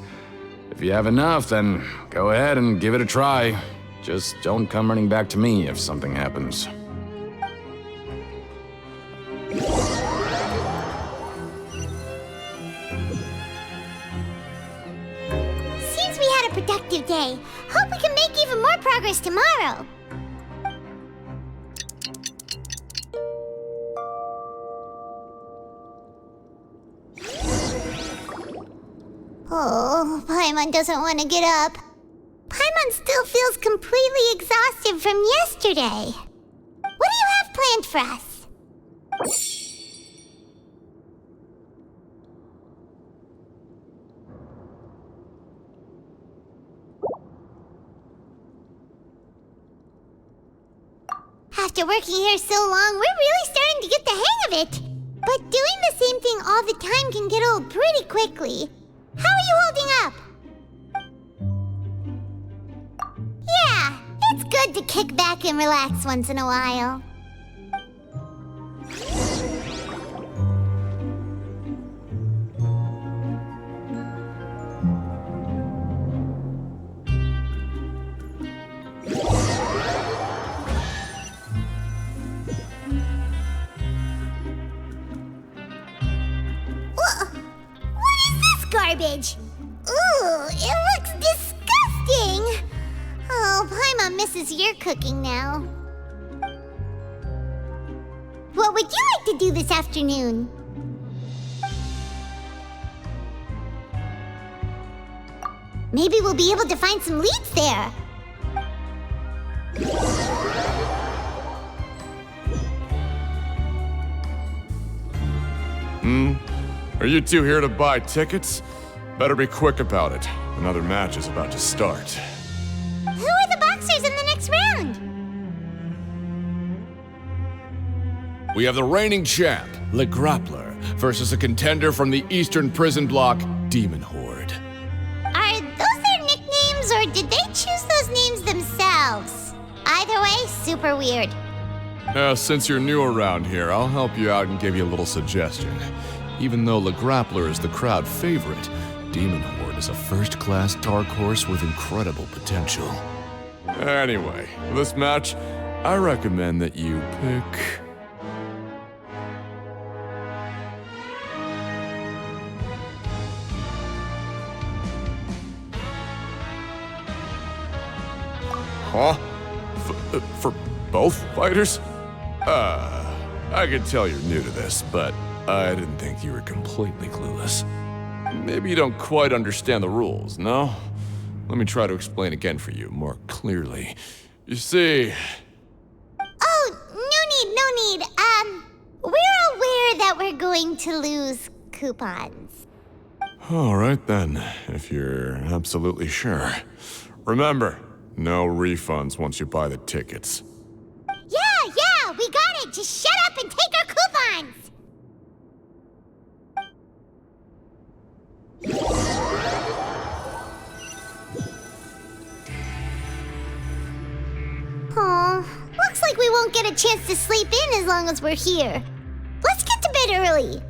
If you have enough, then go ahead and give it a try. Just don't come running back to me if something happens. Seems we had a productive day. Hope we can make even more progress tomorrow. Oh, Paimon doesn't want to get up. Paimon still feels completely exhausted from yesterday. What do you have planned for us? After working here so long, we're really starting to get the hang of it. But doing the same thing all the time can get old pretty quickly. How are you holding up? Yeah, it's good to kick back and relax once in a while. Garbage. Ooh, it looks disgusting. Oh, Paimon misses your cooking now. What would you like to do this afternoon? Maybe we'll be able to find some leads there. Are you two here to buy tickets? Better be quick about it. Another match is about to start. Who are the boxers in the next round? We have the reigning champ, Le Grappler, versus a contender from the Eastern Prison Block, Demon Horde. Are those their nicknames, or did they choose those names themselves? Either way, super weird. Since you're new around here, I'll help you out and give you a little suggestion. Even though Le Grappler is the crowd favorite, Demon Horde is a first-class dark horse with incredible potential. Anyway, for this match, I recommend that you pick... Huh? For both fighters? I can tell you're new to this, but I didn't think you were completely clueless. Maybe you don't quite understand the rules, no? Let me try to explain again for you more clearly. You see... Oh, no need. We're aware that we're going to lose coupons. All right then, if you're absolutely sure. Remember, no refunds once you buy the tickets. Yeah, we got it. Just shut up and take our coupons. Aw, looks like we won't get a chance to sleep in as long as we're here. Let's get to bed early.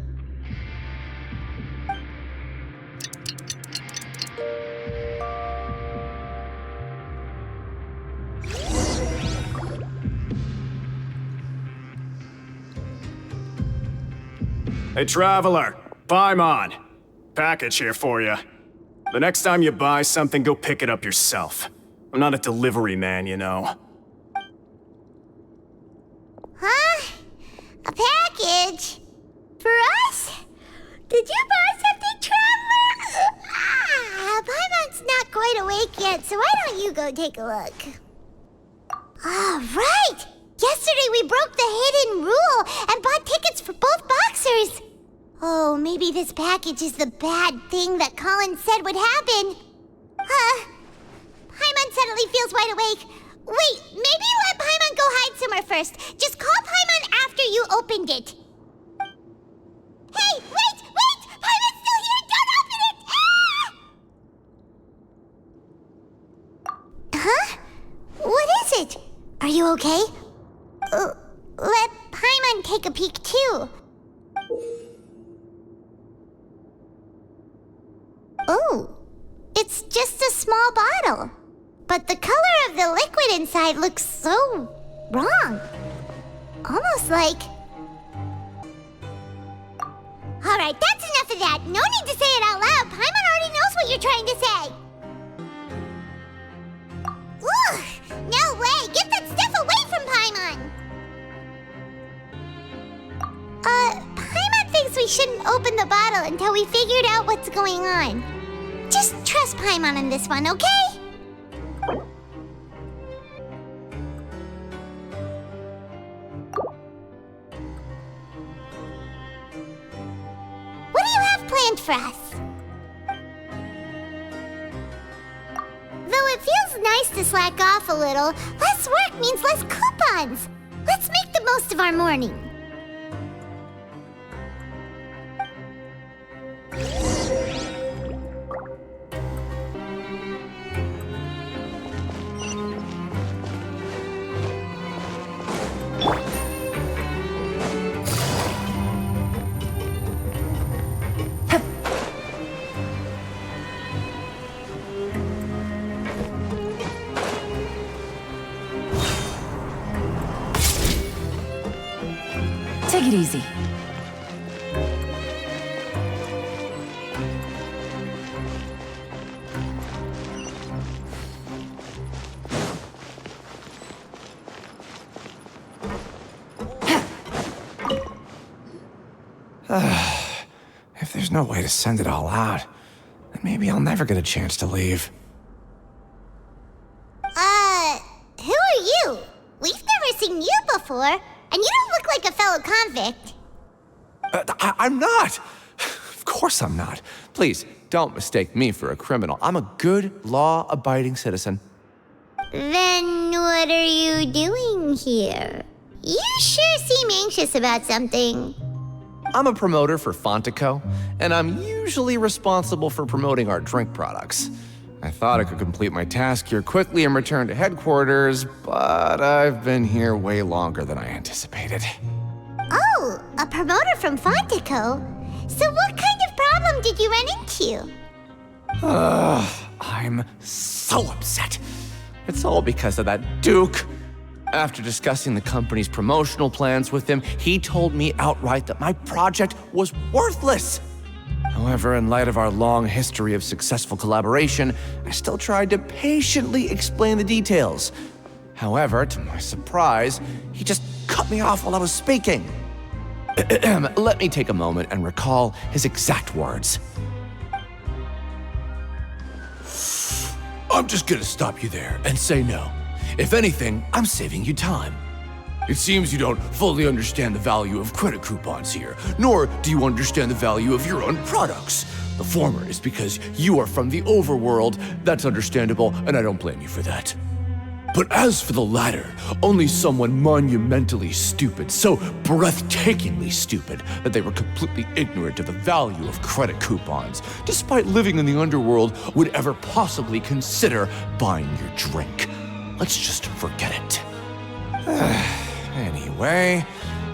Hey, Traveler, Paimon. Package here for you. The next time you buy something, go pick it up yourself. I'm not a delivery man, you know. Huh? A package? For us? Did you buy something, Traveler? Paimon's not quite awake yet, so why don't you go take a look? Right! Yesterday we broke the hidden rule and bought tickets for both boxers. Oh, maybe this package is the bad thing that Colin said would happen. Paimon suddenly feels wide awake. Wait, maybe let Paimon go hide somewhere first. Just call Paimon after you opened it. Hey, wait! Paimon's still here! Don't open it! Ah! Huh? What is it? Are you okay? take a peek too. Oh, it's just a small bottle. But the color of the liquid inside looks so wrong. Almost like... Alright, that's enough of that. No need to say it out loud. Paimon already knows what you're trying to say. Ugh! No way! Get that stuff away from Paimon! Paimon thinks we shouldn't open the bottle until we figured out what's going on. Just trust Paimon on this one, okay? What do you have planned for us? Though it feels nice to slack off a little, less work means less coupons. Let's make the most of our morning. Take it easy. If there's no way to send it all out, then maybe I'll never get a chance to leave. Who are you? We've never seen you before, and you don't look like a fellow convict. I'm not! Of course I'm not. Please, don't mistake me for a criminal. I'm a good, law-abiding citizen. Then what are you doing here? You sure seem anxious about something. I'm a promoter for Fontico, and I'm usually responsible for promoting our drink products. I thought I could complete my task here quickly and return to headquarters, but I've been here way longer than I anticipated. Oh, a promoter from Fontico? So what kind of problem did you run into? I'm so upset. It's all because of that Duke. After discussing the company's promotional plans with him, he told me outright that my project was worthless. However, in light of our long history of successful collaboration, I still tried to patiently explain the details. However, to my surprise, he just cut me off while I was speaking. Let me take a moment and recall his exact words. I'm just gonna stop you there and say no. If anything, I'm saving you time. It seems you don't fully understand the value of credit coupons here, nor do you understand the value of your own products. The former is because you are from the overworld. That's understandable, and I don't blame you for that. But as for the latter, only someone monumentally stupid, so breathtakingly stupid that they were completely ignorant of the value of credit coupons, despite living in the underworld, would ever possibly consider buying your drink. Let's just forget it. Anyway,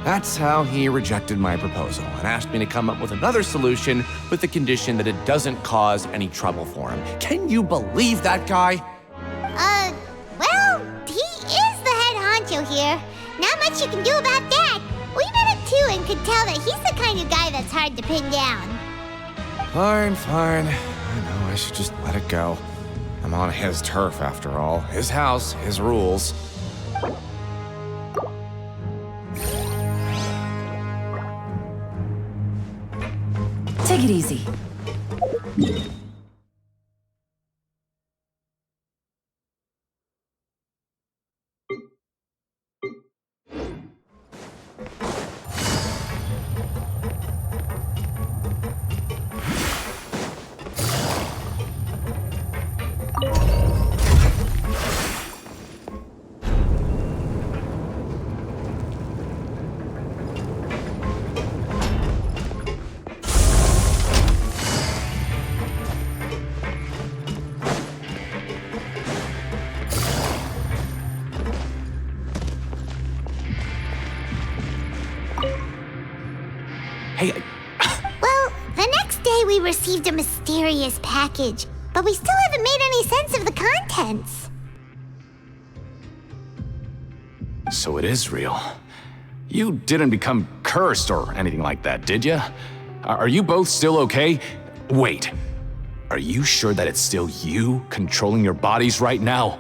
that's how he rejected my proposal and asked me to come up with another solution with the condition that it doesn't cause any trouble for him. Can you believe that guy? Well, he is the head honcho here. Not much you can do about that. We met him too and could tell that he's the kind of guy that's hard to pin down. Fine. I know I should just let it go. I'm on his turf after all. His house, his rules. Take it easy. we received a mysterious package, but we still haven't made any sense of the contents. So it is real. You didn't become cursed or anything like that, did ya? Are you both still okay? Wait, are you sure that it's still you controlling your bodies right now?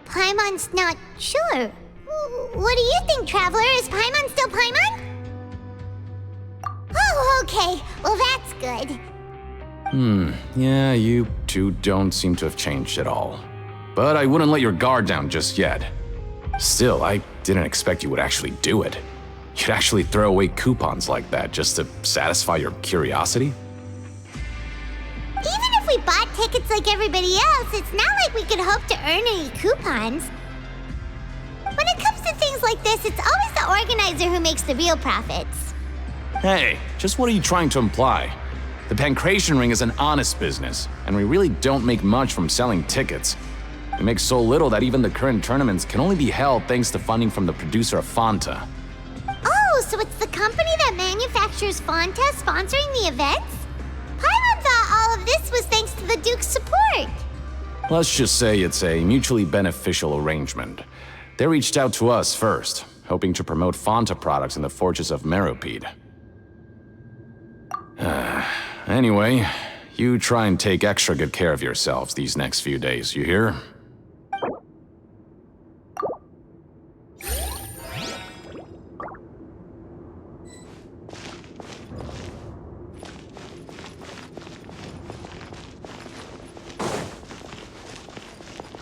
Paimon's not sure. What do you think, Traveler? Is Paimon still Paimon? Oh, okay. Well, that's good. Yeah, you two don't seem to have changed at all. But I wouldn't let your guard down just yet. Still, I didn't expect you would actually do it. You'd actually throw away coupons like that just to satisfy your curiosity? Even if we bought tickets like everybody else, it's not like we could hope to earn any coupons. When it comes to things like this, it's always the organizer who makes the real profits. Hey, just what are you trying to imply? The Pancration Ring is an honest business, and we really don't make much from selling tickets. We make so little that even the current tournaments can only be held thanks to funding from the producer of Fanta. Oh, so it's the company that manufactures Fanta sponsoring the events? Paimon thought all of this was thanks to the Duke's support. Let's just say it's a mutually beneficial arrangement. They reached out to us first, hoping to promote Fanta products in the Fortress of Meropide. Anyway, you try and take extra good care of yourselves these next few days, you hear?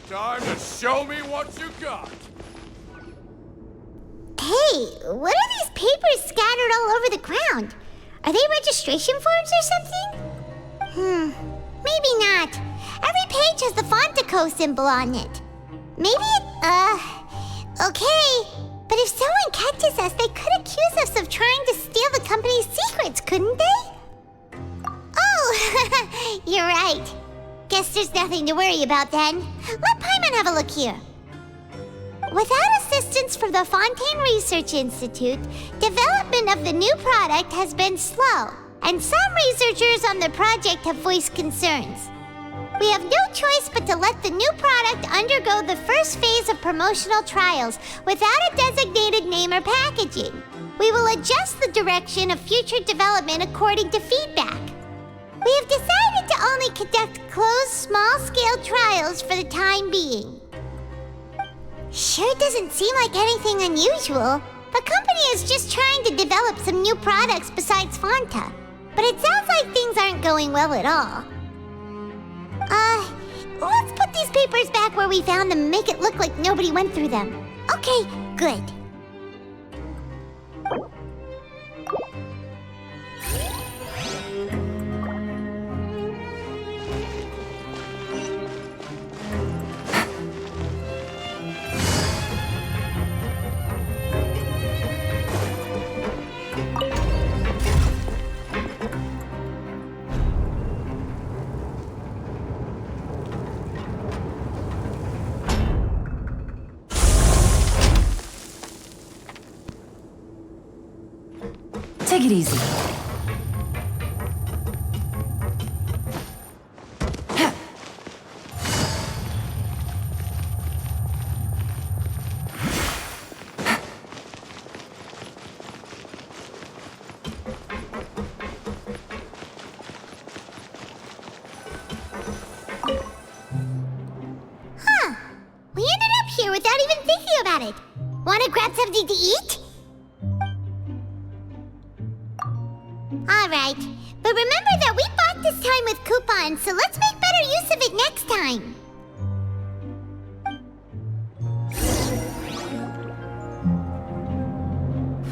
Time to show me what you got. Hey, what are these papers scattered all over the ground? Are they registration forms or something? Maybe not. Every page has the Fontaco symbol on it. Maybe okay. But if someone catches us, they could accuse us of trying to steal the company's secrets, couldn't they? Oh, you're right. Guess there's nothing to worry about then. Let Paimon have a look here. Without assistance from the Fontaine Research Institute, development of the new product has been slow, and some researchers on the project have voiced concerns. We have no choice but to let the new product undergo the first phase of promotional trials without a designated name or packaging. We will adjust the direction of future development according to feedback. We have decided to only conduct closed, small-scale trials for the time being. Sure doesn't seem like anything unusual. The company is just trying to develop some new products besides Fanta. But it sounds like things aren't going well at all. Let's put these papers back where we found them and make it look like nobody went through them. Okay, good. Take it easy. We ended up here without even thinking about it. Wanna grab something to eat? Alright, but remember that we bought this time with coupons, so let's make better use of it next time.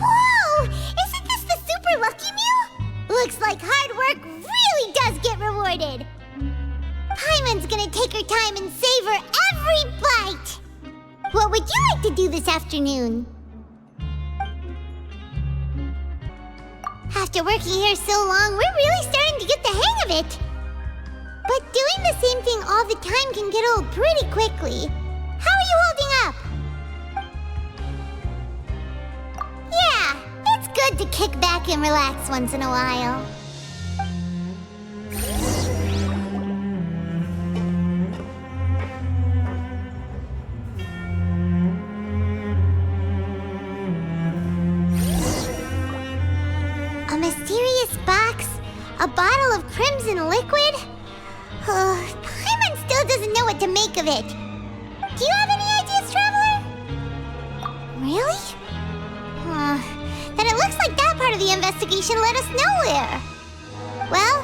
Whoa! Isn't this the super lucky meal? Looks like hard work really does get rewarded. Paimon's gonna take her time and savor every bite. What would you like to do this afternoon? After working here so long, we're really starting to get the hang of it. But doing the same thing all the time can get old pretty quickly. How are you holding up? Yeah, it's good to kick back and relax once in a while. A bottle of crimson liquid? Paimon still doesn't know what to make of it. Do you have any ideas, Traveler? Really? Then it looks like that part of the investigation led us nowhere. Well,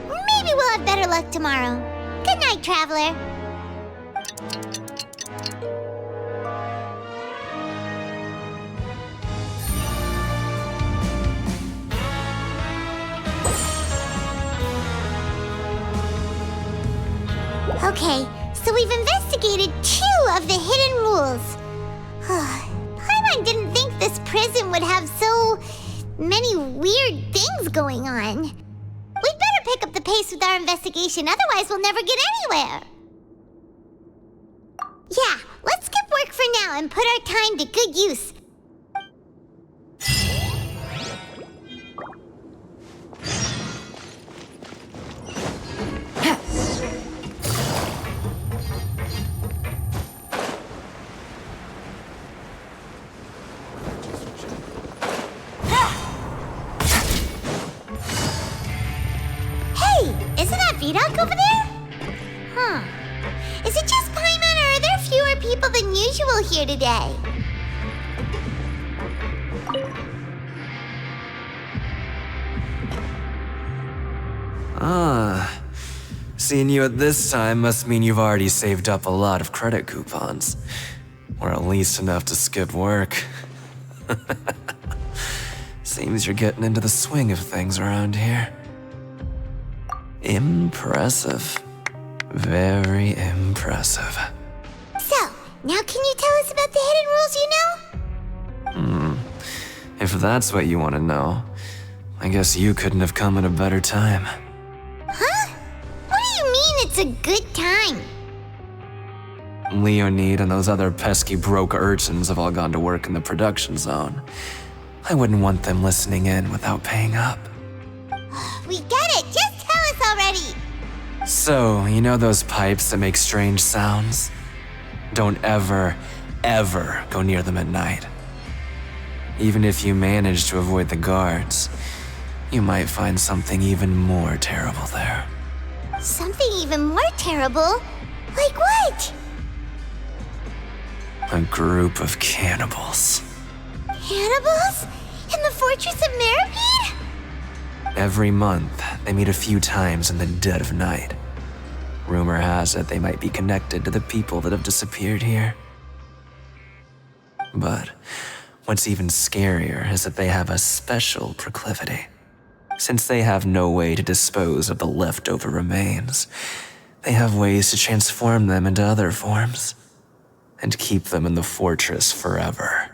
maybe we'll have better luck tomorrow. Good night, Traveler. Okay, so we've investigated 2 of the hidden rules. Paimon didn't think this prison would have so many weird things going on. We'd better pick up the pace with our investigation, otherwise we'll never get anywhere. Yeah, let's skip work for now and put our time to good use. Isn't that Vidoc over there? Is it just Paimon, or are there fewer people than usual here today? Seeing you at this time must mean you've already saved up a lot of credit coupons. Or at least enough to skip work. Seems you're getting into the swing of things around here. Impressive. Very impressive. So, now can you tell us about the hidden rules you know? If that's what you want to know, I guess you couldn't have come at a better time. Huh? What do you mean it's a good time? Leonid and those other pesky broke urchins have all gone to work in the production zone. I wouldn't want them listening in without paying up. We get it! Just tell us already! So, you know those pipes that make strange sounds? Don't ever, ever go near them at night. Even if you manage to avoid the guards, you might find something even more terrible there. Something even more terrible? Like what? A group of cannibals. Cannibals? In the Fortress of Meripede? Every month, they meet a few times in the dead of night. Rumor has it they might be connected to the people that have disappeared here. But what's even scarier is that they have a special proclivity. Since they have no way to dispose of the leftover remains, they have ways to transform them into other forms and keep them in the fortress forever.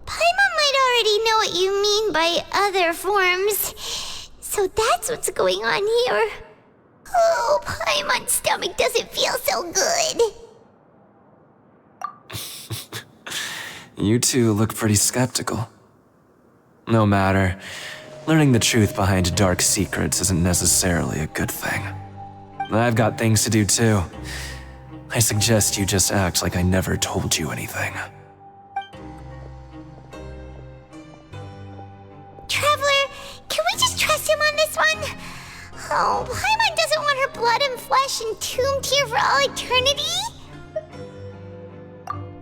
Paimon might already know what you mean by other forms. So that's what's going on here. Oh, Paimon's stomach doesn't feel so good. You two look pretty skeptical. No matter, learning the truth behind dark secrets isn't necessarily a good thing. I've got things to do too. I suggest you just act like I never told you anything. Traveler, can we just trust him on this one? Oh, Paimon doesn't want her blood and flesh entombed here for all eternity?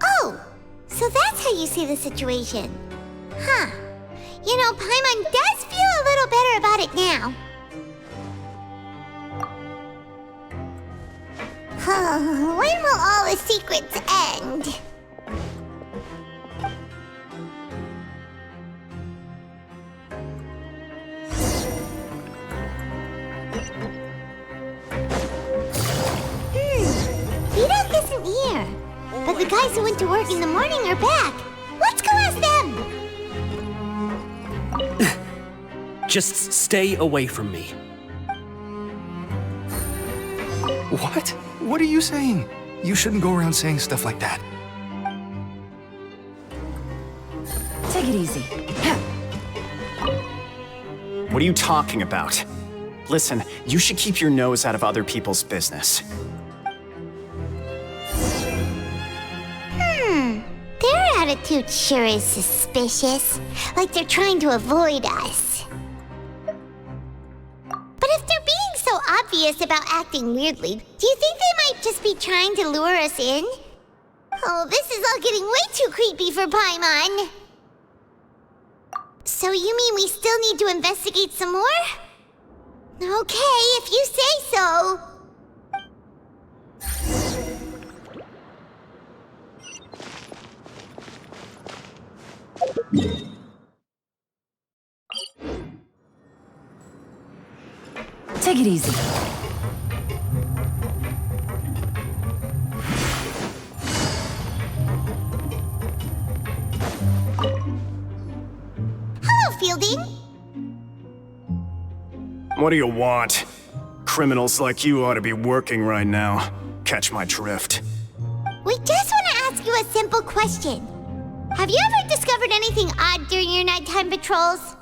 Oh, so that's how you see the situation. Huh. You know, Paimon does feel a little better about it now. When will all the secrets end? Vidoc isn't here. But the guys who went to work in the morning are back. Let's go ask them! Just stay away from me. What? What are you saying? You shouldn't go around saying stuff like that. Take it easy. What are you talking about? Listen, you should keep your nose out of other people's business. Their attitude sure is suspicious. Like they're trying to avoid us. obvious about acting weirdly. Do you think they might just be trying to lure us in? Oh, this is all getting way too creepy for Paimon. So you mean we still need to investigate some more? Okay, if you say so. Take it easy. Hello, Fielding. What do you want? Criminals like you ought to be working right now. Catch my drift. We just want to ask you a simple question. Have you ever discovered anything odd during your nighttime patrols?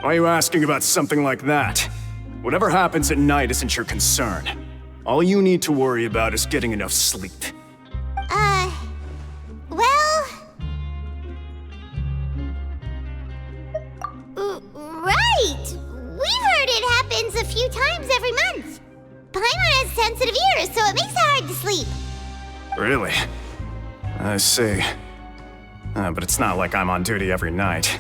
Why are you asking about something like that? Whatever happens at night isn't your concern. All you need to worry about is getting enough sleep. Well... right! We've heard it happens a few times every month. Paimon has sensitive ears, so it makes it hard to sleep. Really? I see. But it's not like I'm on duty every night.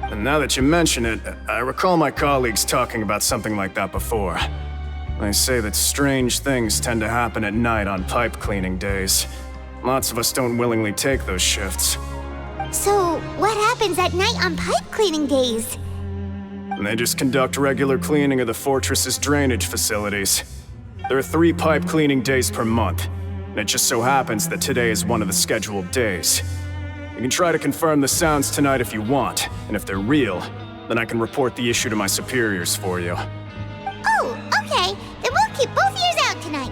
And now that you mention it, I recall my colleagues talking about something like that before. They say that strange things tend to happen at night on pipe cleaning days. Lots of us don't willingly take those shifts. So, what happens at night on pipe cleaning days? They just conduct regular cleaning of the fortress's drainage facilities. There are 3 pipe cleaning days per month, and it just so happens that today is one of the scheduled days. You can try to confirm the sounds tonight if you want, and if they're real, then I can report the issue to my superiors for you. Oh, okay. Then we'll keep both ears out tonight.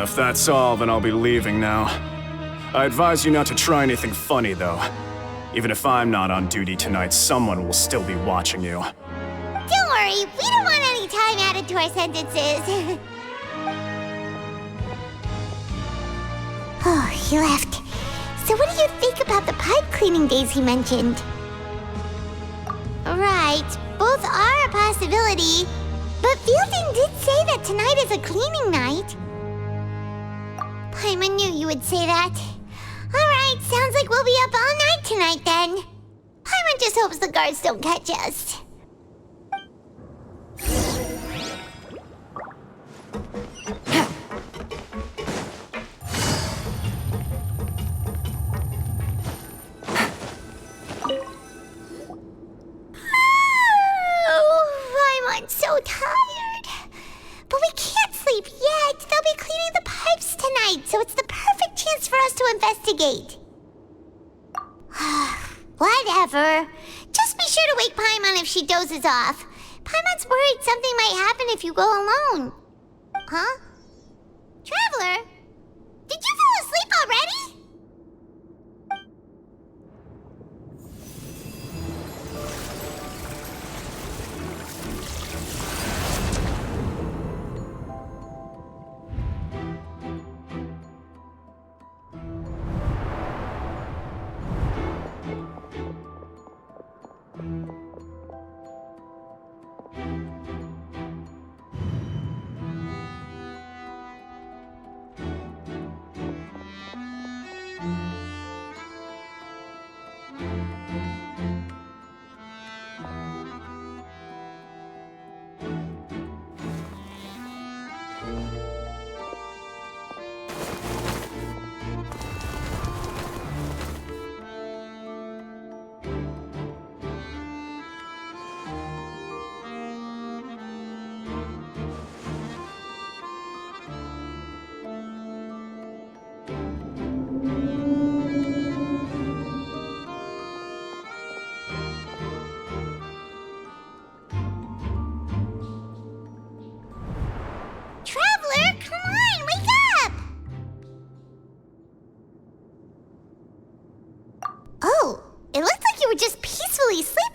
If that's all, then I'll be leaving now. I advise you not to try anything funny, though. Even if I'm not on duty tonight, someone will still be watching you. Don't worry, we don't want any time added to our sentences. Oh, he left. So what do you think about the pipe cleaning days he mentioned? Right, both are a possibility. But Fielding did say that tonight is a cleaning night. Paimon knew you would say that. Alright, sounds like we'll be up all night tonight then. Paimon just hopes the guards don't catch us. I'm so tired. But we can't sleep yet. They'll be cleaning the pipes tonight, so it's the perfect chance for us to investigate. Whatever. Just be sure to wake Paimon if she dozes off. Paimon's worried something might happen if you go alone. Huh? Traveler? Did you fall asleep already?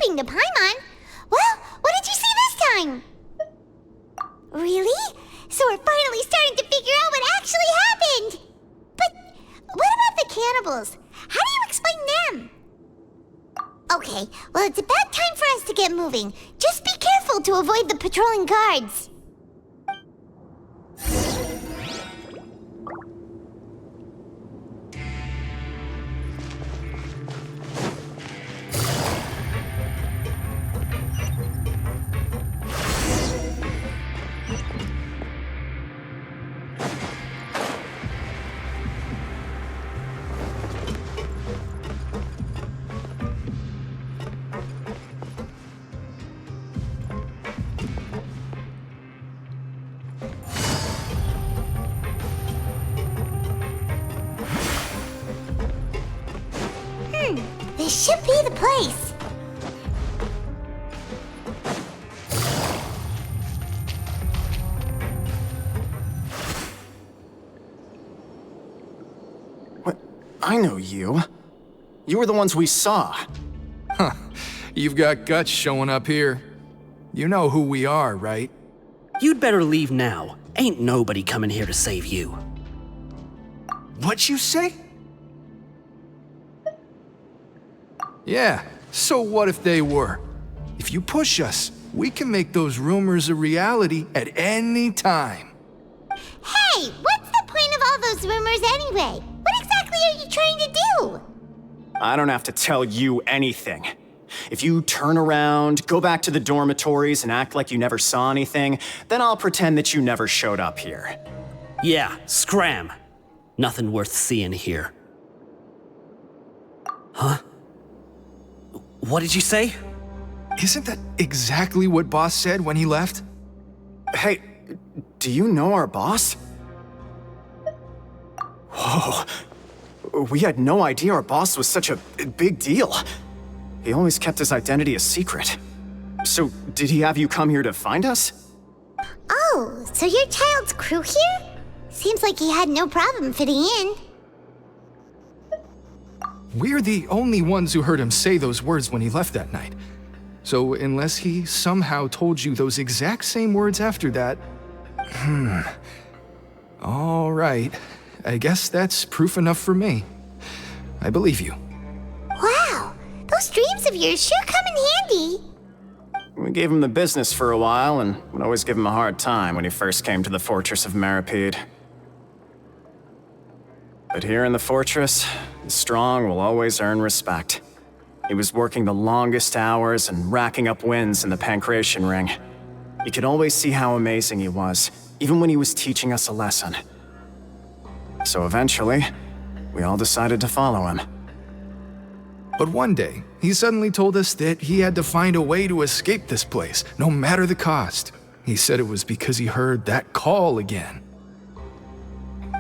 To Paimon. Well, what did you see this time? Really? So we're finally starting to figure out what actually happened. But what about the cannibals? How do you explain them? Okay, well, it's about time for us to get moving. Just be careful careful to avoid the patrolling guards. This should be the place. What? I know you. You were the ones we saw. Huh. You've got guts showing up here. You know who we are, right? You'd better leave now. Ain't nobody coming here to save you. What'd you say? Yeah, so what if they were? If you push us, we can make those rumors a reality at any time. Hey, what's the point of all those rumors anyway? What exactly are you trying to do? I don't have to tell you anything. If you turn around, go back to the dormitories and act like you never saw anything, then I'll pretend that you never showed up here. Yeah, scram. Nothing worth seeing here. Huh? What did you say? Isn't that exactly what Boss said when he left? Hey, do you know our boss? Whoa. We had no idea our boss was such a big deal. He always kept his identity a secret. So, did he have you come here to find us? Oh, so your child's crew here? Seems like he had no problem fitting in. We're the only ones who heard him say those words when he left that night. So unless he somehow told you those exact same words after that... All right. I guess that's proof enough for me. I believe you. Wow, those dreams of yours sure come in handy. We gave him the business for a while and would always give him a hard time when he first came to the Fortress of Maripede. But here in the fortress, the strong will always earn respect. He was working the longest hours and racking up wins in the Pancration Ring. You could always see how amazing he was, even when he was teaching us a lesson. So eventually, we all decided to follow him. But one day, he suddenly told us that he had to find a way to escape this place, no matter the cost. He said it was because he heard that call again.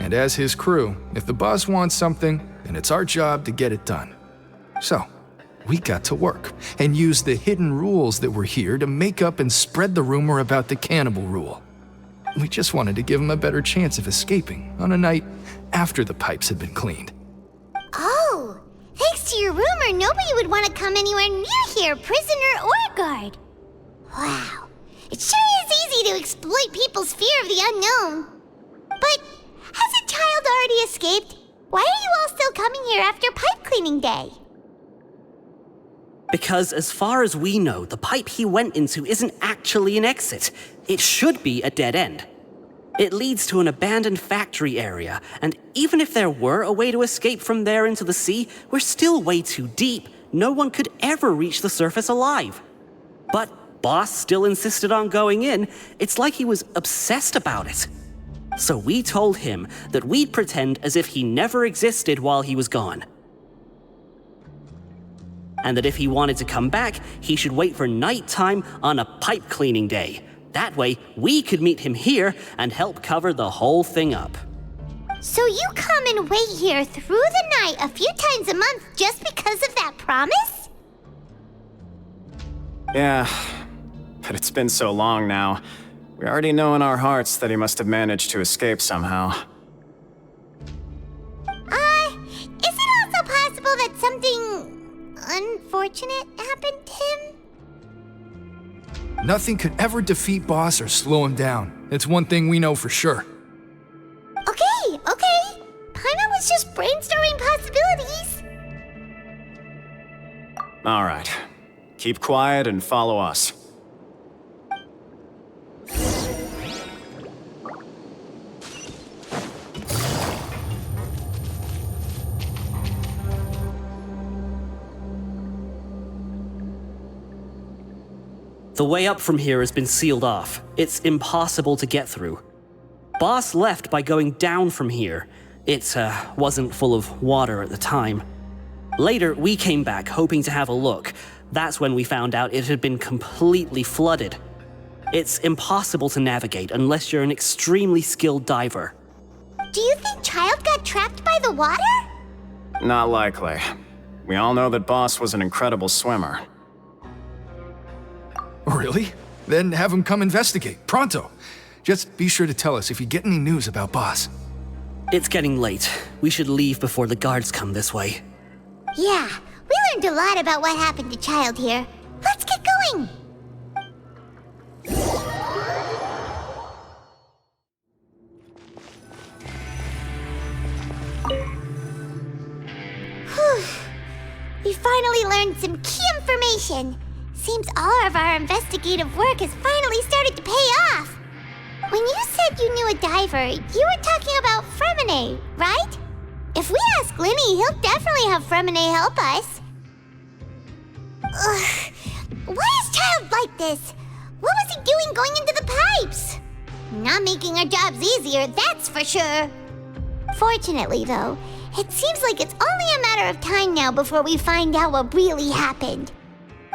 And as his crew, if the boss wants something, then it's our job to get it done. So, we got to work and used the hidden rules that were here to make up and spread the rumor about the cannibal rule. We just wanted to give him a better chance of escaping on a night after the pipes had been cleaned. Oh, thanks to your rumor, nobody would want to come anywhere near here, prisoner or guard. Wow, it sure is easy to exploit people's fear of the unknown. But has a child already escaped? Why are you all still coming here after pipe cleaning day? Because as far as we know, the pipe he went into isn't actually an exit. It should be a dead end. It leads to an abandoned factory area, and even if there were a way to escape from there into the sea, we're still way too deep. No one could ever reach the surface alive. But Boss still insisted on going in. It's like he was obsessed about it. So we told him that we'd pretend as if he never existed while he was gone. And that if he wanted to come back, he should wait for nighttime on a pipe cleaning day. That way, we could meet him here and help cover the whole thing up. So you come and wait here through the night a few times a month just because of that promise? Yeah, but it's been so long now. We already know in our hearts that he must have managed to escape somehow. Is it also possible that something unfortunate happened to him? Nothing could ever defeat Boss or slow him down. It's one thing we know for sure. Okay. Paimon was just brainstorming possibilities. All right. Keep quiet and follow us. The way up from here has been sealed off. It's impossible to get through. Boss left by going down from here. It wasn't full of water at the time. Later, we came back hoping to have a look. That's when we found out it had been completely flooded. It's impossible to navigate unless you're an extremely skilled diver. Do you think Child got trapped by the water? Not likely. We all know that Boss was an incredible swimmer. Really? Then have him come investigate, pronto. Just be sure to tell us if you get any news about Boss. It's getting late. We should leave before the guards come this way. Yeah, we learned a lot about what happened to Child here. Let's get going! Whew. We finally learned some key information. Seems all of our investigative work has finally started to pay off. When you said you knew a diver, you were talking about Fremine, right? If we ask Linny, he'll definitely have Fremine help us. Ugh. Why is Child like this? What was he doing going into the pipes? Not making our jobs easier, that's for sure. Fortunately, though, it seems like it's only a matter of time now before we find out what really happened.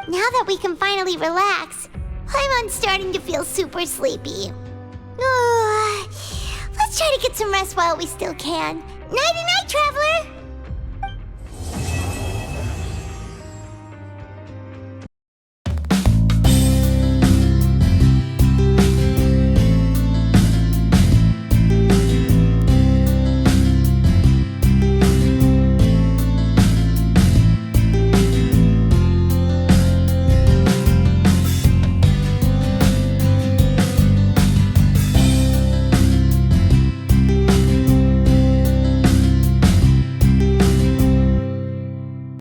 Now that we can finally relax, I'm starting to feel super sleepy. Let's try to get some rest while we still can. Nighty-night, Traveler!